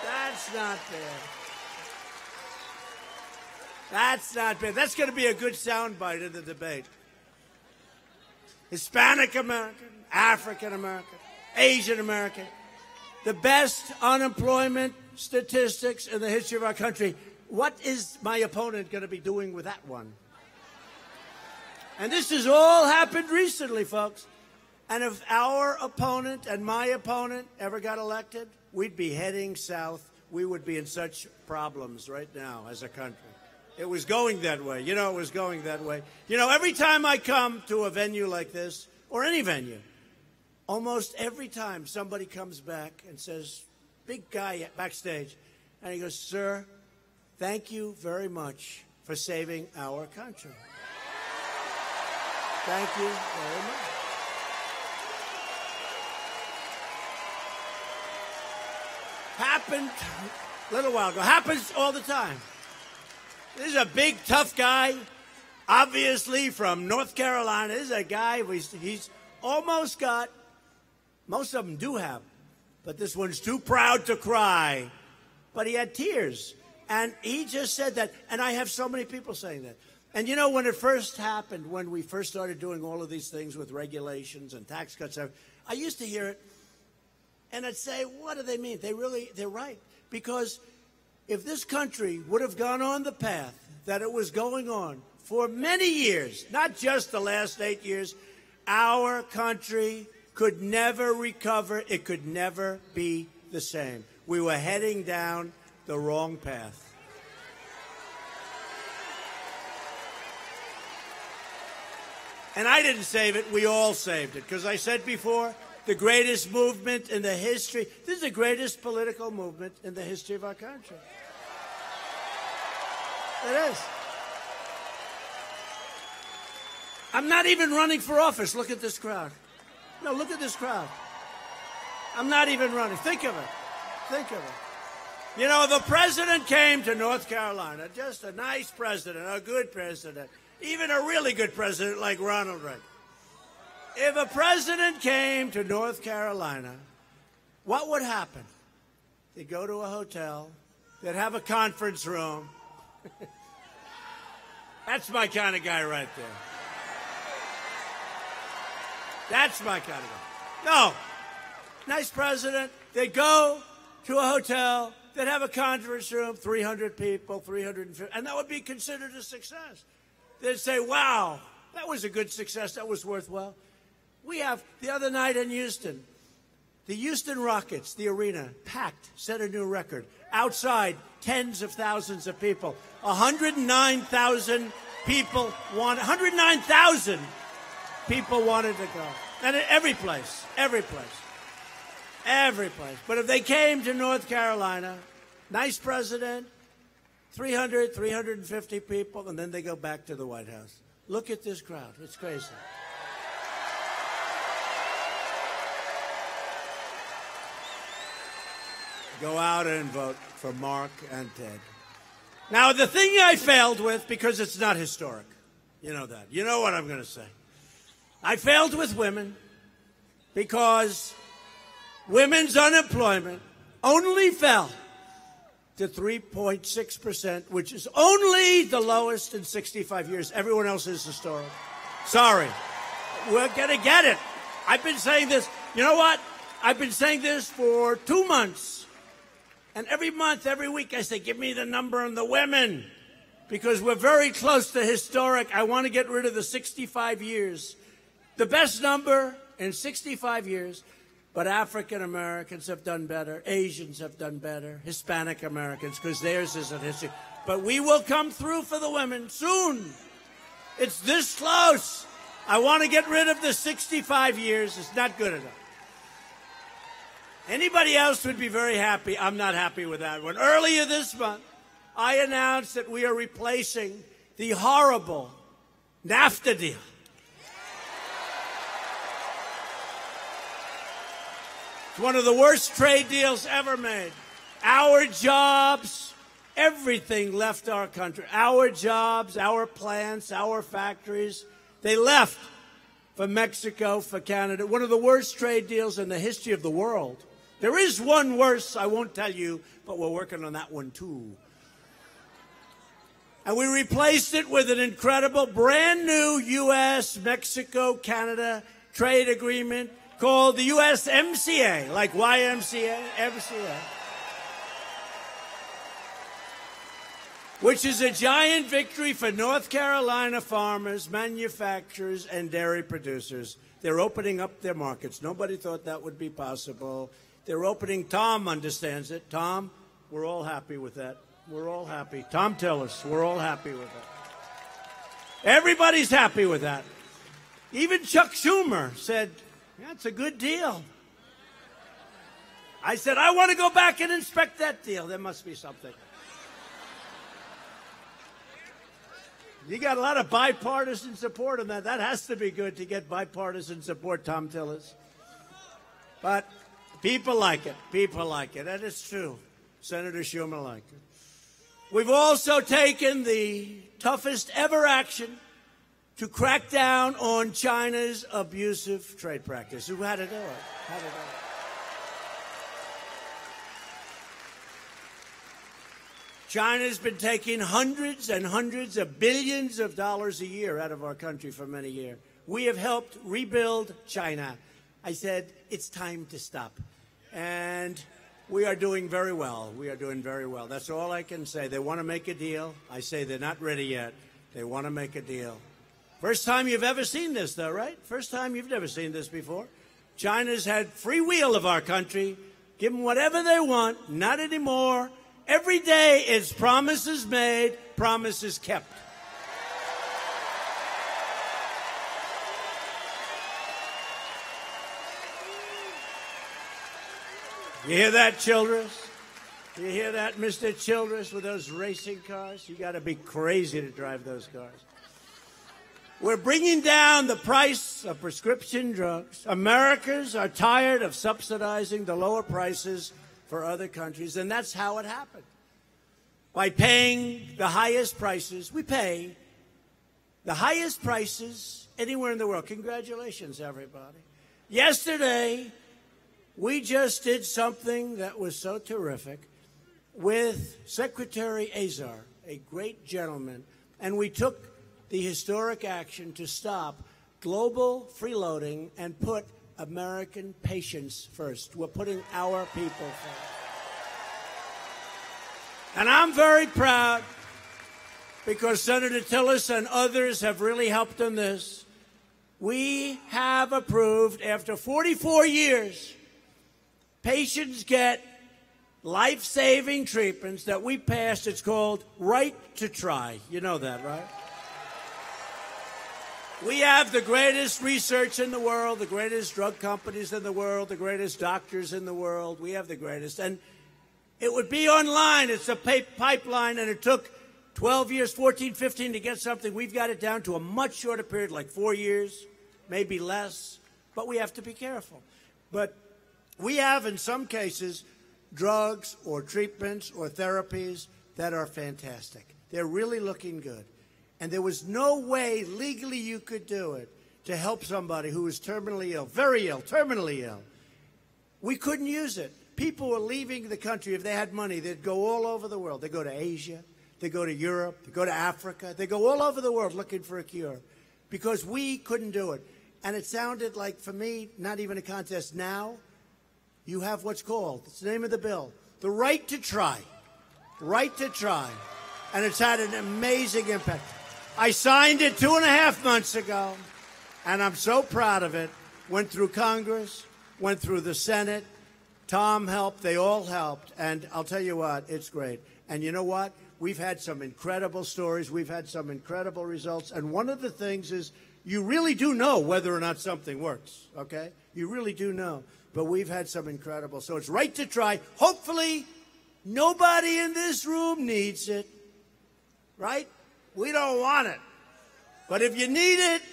That's not bad. That's not bad. That's going to be a good soundbite of the debate. Hispanic American, African American, Asian American. The best unemployment statistics in the history of our country. What is my opponent going to be doing with that one? And this has all happened recently, folks. And if our opponent and my opponent ever got elected, we'd be heading south. We would be in such problems right now as a country. It was going that way. You know, it was going that way. You know, every time I come to a venue like this, or any venue, almost every time somebody comes back and says, big guy backstage, and he goes, "Sir, thank you very much for saving our country. Thank you very much." Happened a little while ago. Happens all the time. This is a big, tough guy, obviously from North Carolina. This is a guy, he's almost got, most of them do have, but this one's too proud to cry. But he had tears. And he just said that. And I have so many people saying that. And you know, when it first happened, when we first started doing all of these things with regulations and tax cuts, I used to hear it. And I'd say, what do they mean? They're right. Because if this country would have gone on the path that it was going on for many years, not just the last 8 years, our country could never recover. It could never be the same. We were heading down the wrong path. And I didn't save it. We all saved it. Because I said before, the greatest movement in the history. This is the greatest political movement in the history of our country. It is. I'm not even running for office. Look at this crowd. No, look at this crowd. I'm not even running. Think of it. Think of it. You know, the president came to North Carolina, just a nice president, a good president, even a really good president like Ronald Reagan. If a president came to North Carolina, what would happen? They'd go to a hotel. They'd have a conference room. That's my kind of guy right there. That's my kind of guy. No. Nice president. They'd go to a hotel. They'd have a conference room, 300 people, 350, and that would be considered a success. They'd say, wow, that was a good success. That was worthwhile. We have, the other night in Houston, the Houston Rockets, the arena, packed, set a new record. Outside, tens of thousands of people. 109,000 people wanted, 109,000 people wanted to go. And at every place, every place, every place. But if they came to North Carolina, nice president, 300, 350 people, and then they go back to the White House. Look at this crowd. It's crazy. Go out and vote for Mark and Ted. Now, the thing I failed with, because it's not historic, you know that. You know what I'm going to say. I failed with women because women's unemployment only fell to 3.6%, which is only the lowest in 65 years. Everyone else is historic. Sorry. We're going to get it. I've been saying this. You know what? I've been saying this for 2 months. And every month, every week, I say, give me the number on the women. because we're very close to historic. I want to get rid of the 65 years. The best number in 65 years. But African Americans have done better. Asians have done better. Hispanic Americans, because theirs isn't history. But we will come through for the women soon. It's this close. I want to get rid of the 65 years. It's not good enough. Anybody else would be very happy. I'm not happy with that one. Earlier this month, I announced that we are replacing the horrible NAFTA deal. It's one of the worst trade deals ever made. Our jobs, everything left our country. Our jobs, our plants, our factories, they left for Mexico, for Canada. One of the worst trade deals in the history of the world. There is one worse, I won't tell you, but we're working on that one too. And we replaced it with an incredible brand new U.S.-Mexico-Canada trade agreement called the USMCA, like YMCA, MCA, which is a giant victory for North Carolina farmers, manufacturers, and dairy producers. They're opening up their markets. Nobody thought that would be possible. They're opening. Tom understands it. Tom, we're all happy with that. We're all happy. Tom Tillis, we're all happy with that. Everybody's happy with that. Even Chuck Schumer said, that's a good deal. I said, I want to go back and inspect that deal. There must be something. You got a lot of bipartisan support on that. That has to be good to get bipartisan support, Tom Tillis. But people like it. People like it. And it's true. Senator Schumer liked it. We've also taken the toughest ever action to crack down on China's abusive trade practice. Who had to do it? How to do it? China's been taking hundreds and hundreds of billions of dollars a year out of our country for many years. We have helped rebuild China. I said, it's time to stop. And we are doing very well. We are doing very well. That's all I can say. They want to make a deal. I say they're not ready yet. They want to make a deal. First time you've ever seen this, though, right? First time you've never seen this before. China's had free wheel of our country. Give them whatever they want. Not anymore. Every day it's promises made, promises kept. You hear that, Childress? You hear that, Mr. Childress, with those racing cars? You got to be crazy to drive those cars. We're bringing down the price of prescription drugs. Americans are tired of subsidizing the lower prices for other countries, and that's how it happened. By paying the highest prices, we pay the highest prices anywhere in the world. Congratulations, everybody. Yesterday, we just did something that was so terrific with Secretary Azar, a great gentleman, and we took the historic action to stop global freeloading and put American patients first. We're putting our people first. And I'm very proud because Senator Tillis and others have really helped on this. We have approved, after 44 years, patients get life-saving treatments that we passed. It's called Right to Try. You know that, right? We have the greatest research in the world, the greatest drug companies in the world, the greatest doctors in the world. We have the greatest. And it would be online. It's a pipeline, and it took 12 years, 14, 15 to get something. We've got it down to a much shorter period, like 4 years, maybe less. But we have to be careful. But we have, in some cases, drugs or treatments or therapies that are fantastic. They're really looking good. And there was no way legally you could do it to help somebody who was terminally ill, very ill, terminally ill. We couldn't use it. People were leaving the country. If they had money, they'd go all over the world. They go to Asia. They go to Europe. They go to Africa. They go all over the world looking for a cure because we couldn't do it. And it sounded like, for me, not even a contest. Now, you have what's called, it's the name of the bill, the right to try. Right to try. and it's had an amazing impact. I signed it 2.5 months ago, and I'm so proud of it. Went through Congress, went through the Senate. Tom helped. They all helped. And I'll tell you what, it's great. And you know what? We've had some incredible stories. We've had some incredible results. And one of the things is you really do know whether or not something works, okay? You really do know. But we've had some incredible. So it's right to try. Hopefully, nobody in this room needs it, right? We don't want it. But if you need it,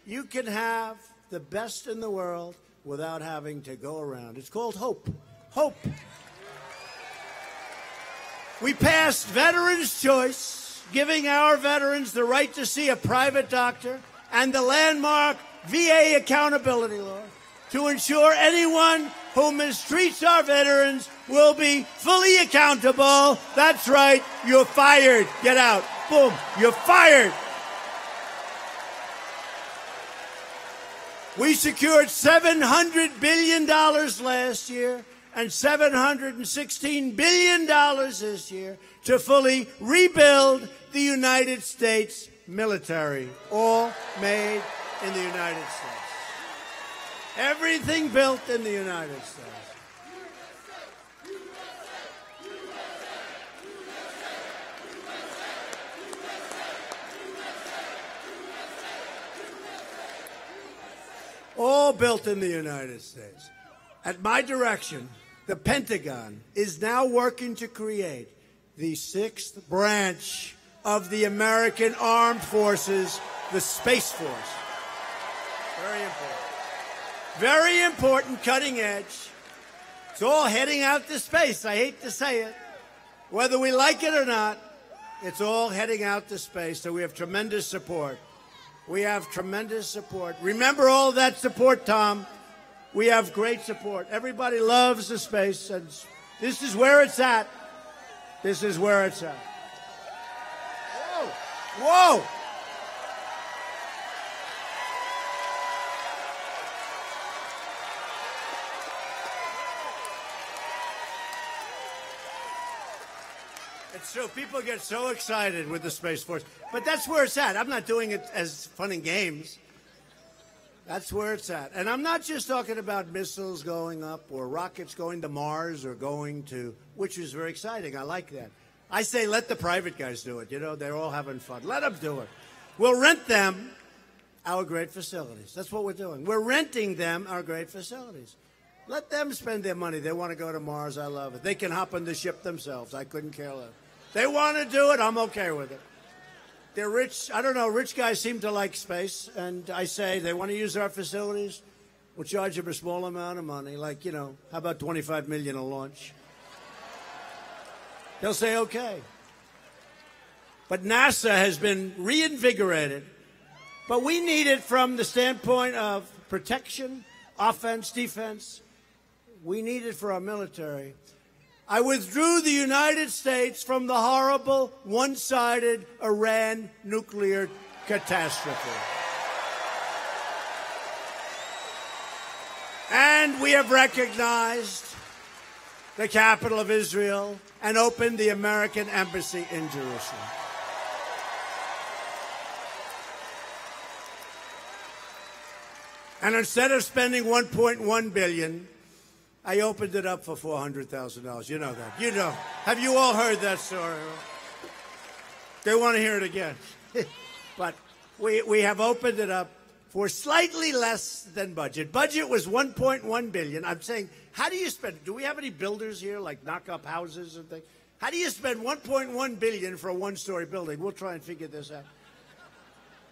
you can have the best in the world without having to go around. It's called hope. Hope. We passed Veterans' Choice, giving our veterans the right to see a private doctor, and the landmark VA accountability law to ensure anyone who mistreats our veterans will be fully accountable. That's right. You're fired. Get out. Boom. You're fired. We secured $700 billion last year and $716 billion this year to fully rebuild the United States military, all made in the United States. Everything built in the United States. All built in the United States. At my direction, the Pentagon is now working to create the 6th branch of the American Armed Forces, the Space Force. Very important. Very important, cutting edge. It's all heading out to space. I hate to say it. Whether we like it or not, it's all heading out to space, so we have tremendous support. We have tremendous support. Remember all that support, Tom. We have great support. Everybody loves the space, and this is where it's at. This is where it's at. Whoa! Whoa! It's true. People get so excited with the Space Force. But that's where it's at. I'm not doing it as fun and games. That's where it's at. And I'm not just talking about missiles going up or rockets going to Mars or going to, which is very exciting. I like that. I say let the private guys do it. You know, they're all having fun. Let them do it. We'll rent them our great facilities. That's what we're doing. We're renting them our great facilities. Let them spend their money. They want to go to Mars. I love it. They can hop on the ship themselves. I couldn't care less. They want to do it. I'm okay with it. They're rich. I don't know. Rich guys seem to like space. And I say they want to use our facilities. We'll charge them a small amount of money. Like, you know, how about $25 million a launch? They'll say, okay. But NASA has been reinvigorated. But we need it from the standpoint of protection, offense, defense. We need it for our military. I withdrew the United States from the horrible, one-sided Iran nuclear catastrophe. And we have recognized the capital of Israel and opened the American embassy in Jerusalem. And instead of spending $1.1 billion, I opened it up for $400,000. You know that. You know. Have you all heard that story? They want to hear it again. But we have opened it up for slightly less than budget. Budget was $1.1 billion. I'm saying, how do you spend? Do we have any builders here, like knock up houses and things? How do you spend $1.1 billion for a one-story building? We'll try and figure this out.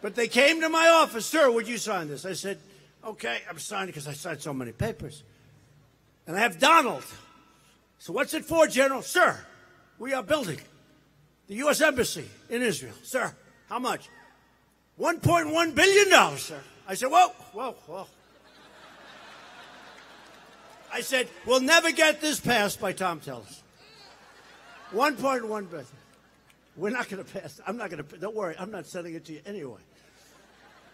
But they came to my office, sir, would you sign this? I said, okay, I'm signing because I signed so many papers. And I have Donald. So what's it for, General? Sir, we are building the U.S. Embassy in Israel. Sir, how much? $1.1 billion, sir. I said, whoa. I said, we'll never get this passed by Tom Tillis. $1.1 billion. We're not going to pass. I'm not going to. Don't worry. I'm not sending it to you anyway.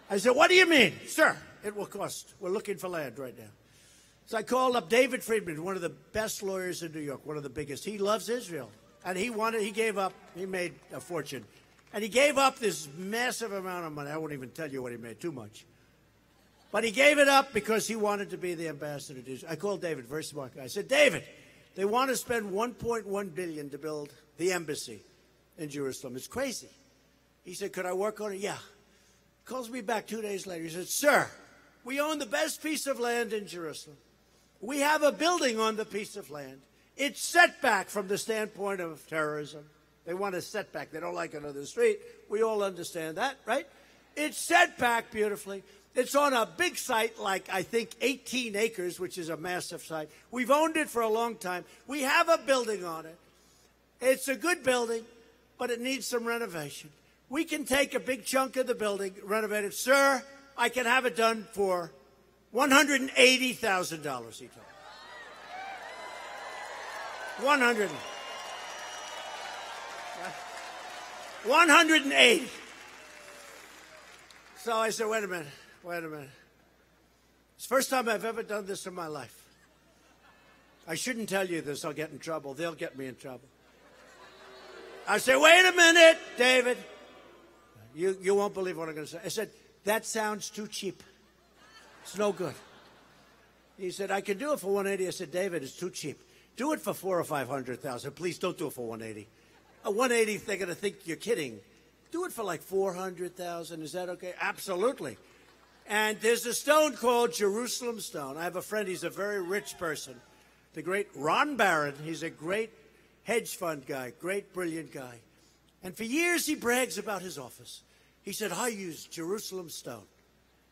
I said, what do you mean? Sir, it will cost. We're looking for land right now. So I called up David Friedman, one of the best lawyers in New York, one of the biggest. He loves Israel. And he gave up, he made a fortune. And he gave up this massive amount of money. I won't even tell you what he made, too much. But he gave it up because he wanted to be the ambassador to Israel. I called David, very smart guy. I said, David, they want to spend $1.1 billion to build the embassy in Jerusalem. It's crazy. He said, could I work on it? Yeah. Calls me back 2 days later. He said, sir, we own the best piece of land in Jerusalem. We have a building on the piece of land. It's set back from the standpoint of terrorism. They want a setback. They don't like it on the street. We all understand that, right? It's set back beautifully. It's on a big site, like I think 18 acres, which is a massive site. We've owned it for a long time. We have a building on it. It's a good building, but it needs some renovation. We can take a big chunk of the building, renovate it. Sir, I can have it done for $180,000, he told me. 180. So I said, wait a minute. It's the first time I've ever done this in my life. I shouldn't tell you this. I'll get in trouble. They'll get me in trouble. I said, wait a minute, David. You won't believe what I'm going to say. I said, that sounds too cheap. It's no good. He said, I can do it for 180. I said, David, it's too cheap. Do it for 400,000 or 500,000. Please don't do it for 180. 180, they're going to think you're kidding. Do it for like 400,000. Is that okay? Absolutely. And there's a stone called Jerusalem stone. I have a friend. He's a very rich person. The great Ron Barron. He's a great hedge fund guy, great, brilliant guy. And for years, he brags about his office. He said, I use Jerusalem stone.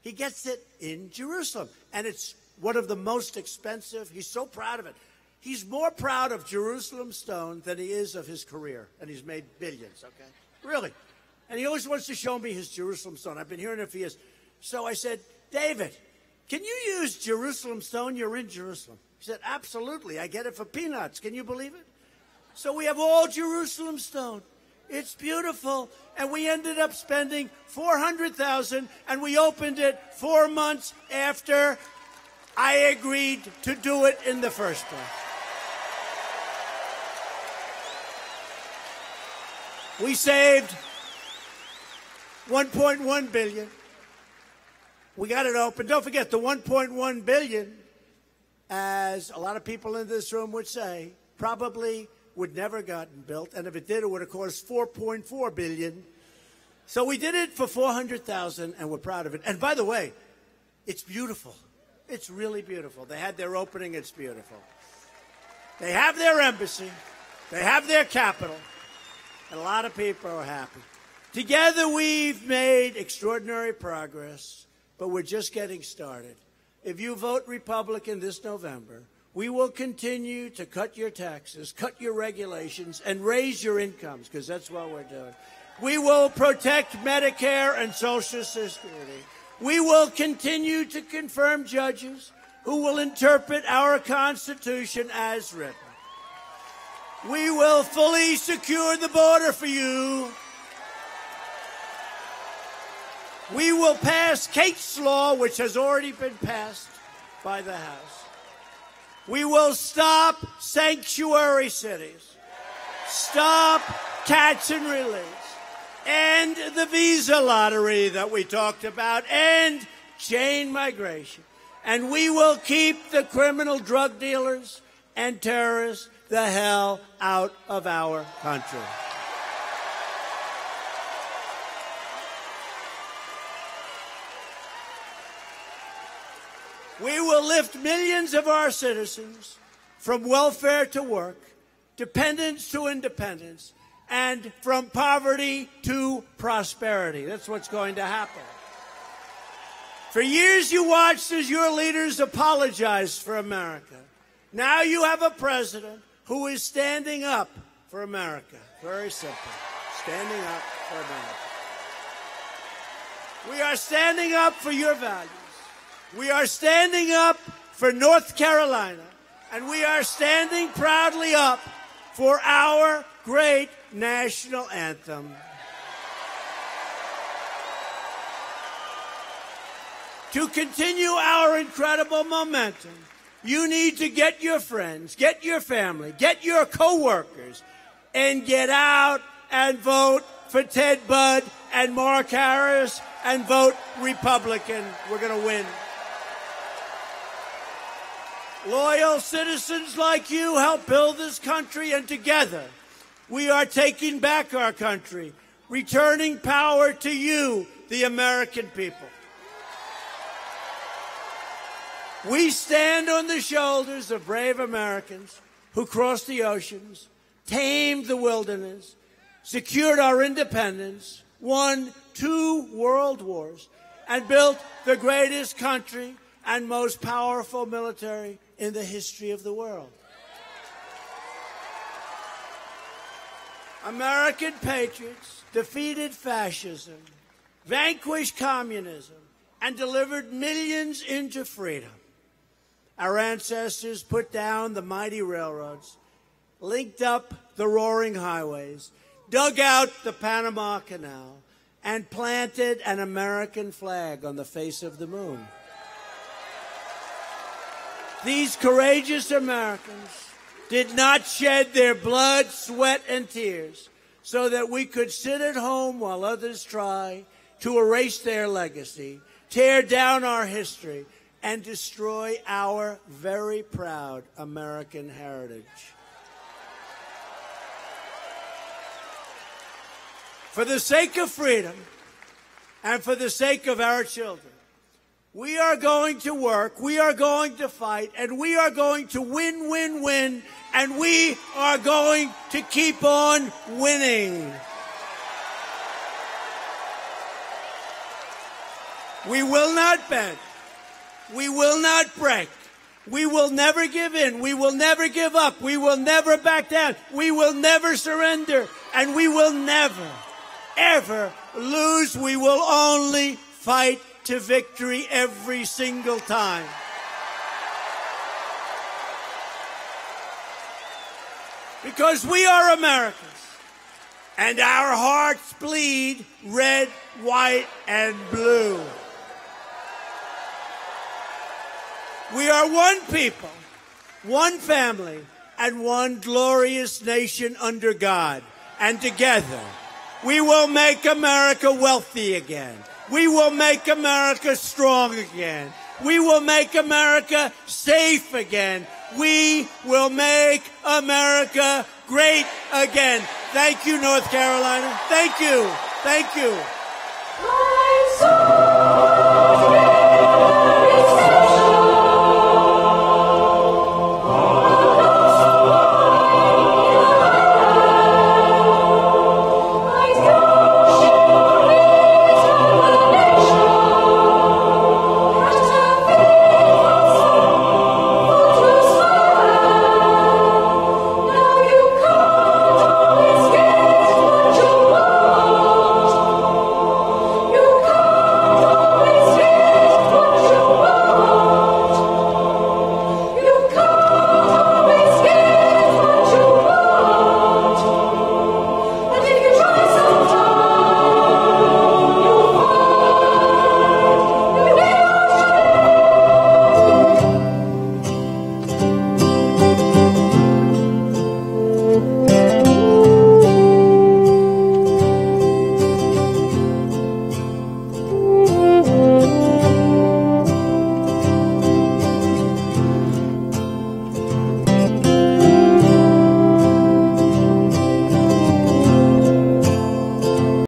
He gets it in Jerusalem. And it's one of the most expensive. He's so proud of it. He's more proud of Jerusalem stone than he is of his career. And he's made billions, okay? Really. And he always wants to show me his Jerusalem stone. I've been hearing it for years. So I said, David, can you use Jerusalem stone? You're in Jerusalem. He said, absolutely. I get it for peanuts. Can you believe it? So we have all Jerusalem stone. It's beautiful. And we ended up spending $400,000, and we opened it 4 months after I agreed to do it in the first place. We saved $1.1 billion. We got it open. Don't forget, the $1.1 billion, as a lot of people in this room would say, probably would never gotten built. And if it did, it would have cost $4.4 billion. So we did it for $400,000, and we're proud of it. And by the way, it's beautiful. It's really beautiful. They had their opening. It's beautiful. They have their embassy. They have their capital. And a lot of people are happy. Together, we've made extraordinary progress, but we're just getting started. If you vote Republican this November, we will continue to cut your taxes, cut your regulations, and raise your incomes, because that's what we're doing. We will protect Medicare and Social Security. We will continue to confirm judges who will interpret our Constitution as written. We will fully secure the border for you. We will pass Kate's Law, which has already been passed by the House. We will stop sanctuary cities, stop catch and release, end the visa lottery that we talked about, end chain migration. And we will keep the criminal drug dealers and terrorists the hell out of our country. We will lift millions of our citizens from welfare to work, dependence to independence, and from poverty to prosperity. That's what's going to happen. For years you watched as your leaders apologized for America. Now you have a president who is standing up for America. Very simple. Standing up for America. We are standing up for your values. We are standing up for North Carolina. And we are standing proudly up for our great national anthem. To continue our incredible momentum, you need to get your friends, get your family, get your co-workers, and get out and vote for Ted Budd and Mark Harris and vote Republican. We're going to win. Loyal citizens like you help build this country, and together we are taking back our country, returning power to you, the American people. We stand on the shoulders of brave Americans who crossed the oceans, tamed the wilderness, secured our independence, won 2 world wars, and built the greatest country and most powerful military in the history of the world. American patriots defeated fascism, vanquished communism, and delivered millions into freedom. Our ancestors put down the mighty railroads, linked up the roaring highways, dug out the Panama Canal, and planted an American flag on the face of the moon. These courageous Americans did not shed their blood, sweat, and tears so that we could sit at home while others try to erase their legacy, tear down our history, and destroy our very proud American heritage. For the sake of freedom and for the sake of our children, we are going to work, we are going to fight, and we are going to win, win, win, and we are going to keep on winning. We will not bend. We will not break. We will never give in. We will never give up. We will never back down. We will never surrender. And we will never, ever lose. We will only fight to victory every single time. Because we are Americans, and our hearts bleed red, white, and blue. We are one people, one family, and one glorious nation under God. And together, we will make America wealthy again. We will make America strong again. We will make America safe again. We will make America great again. Thank you, North Carolina. Thank you. Thank you.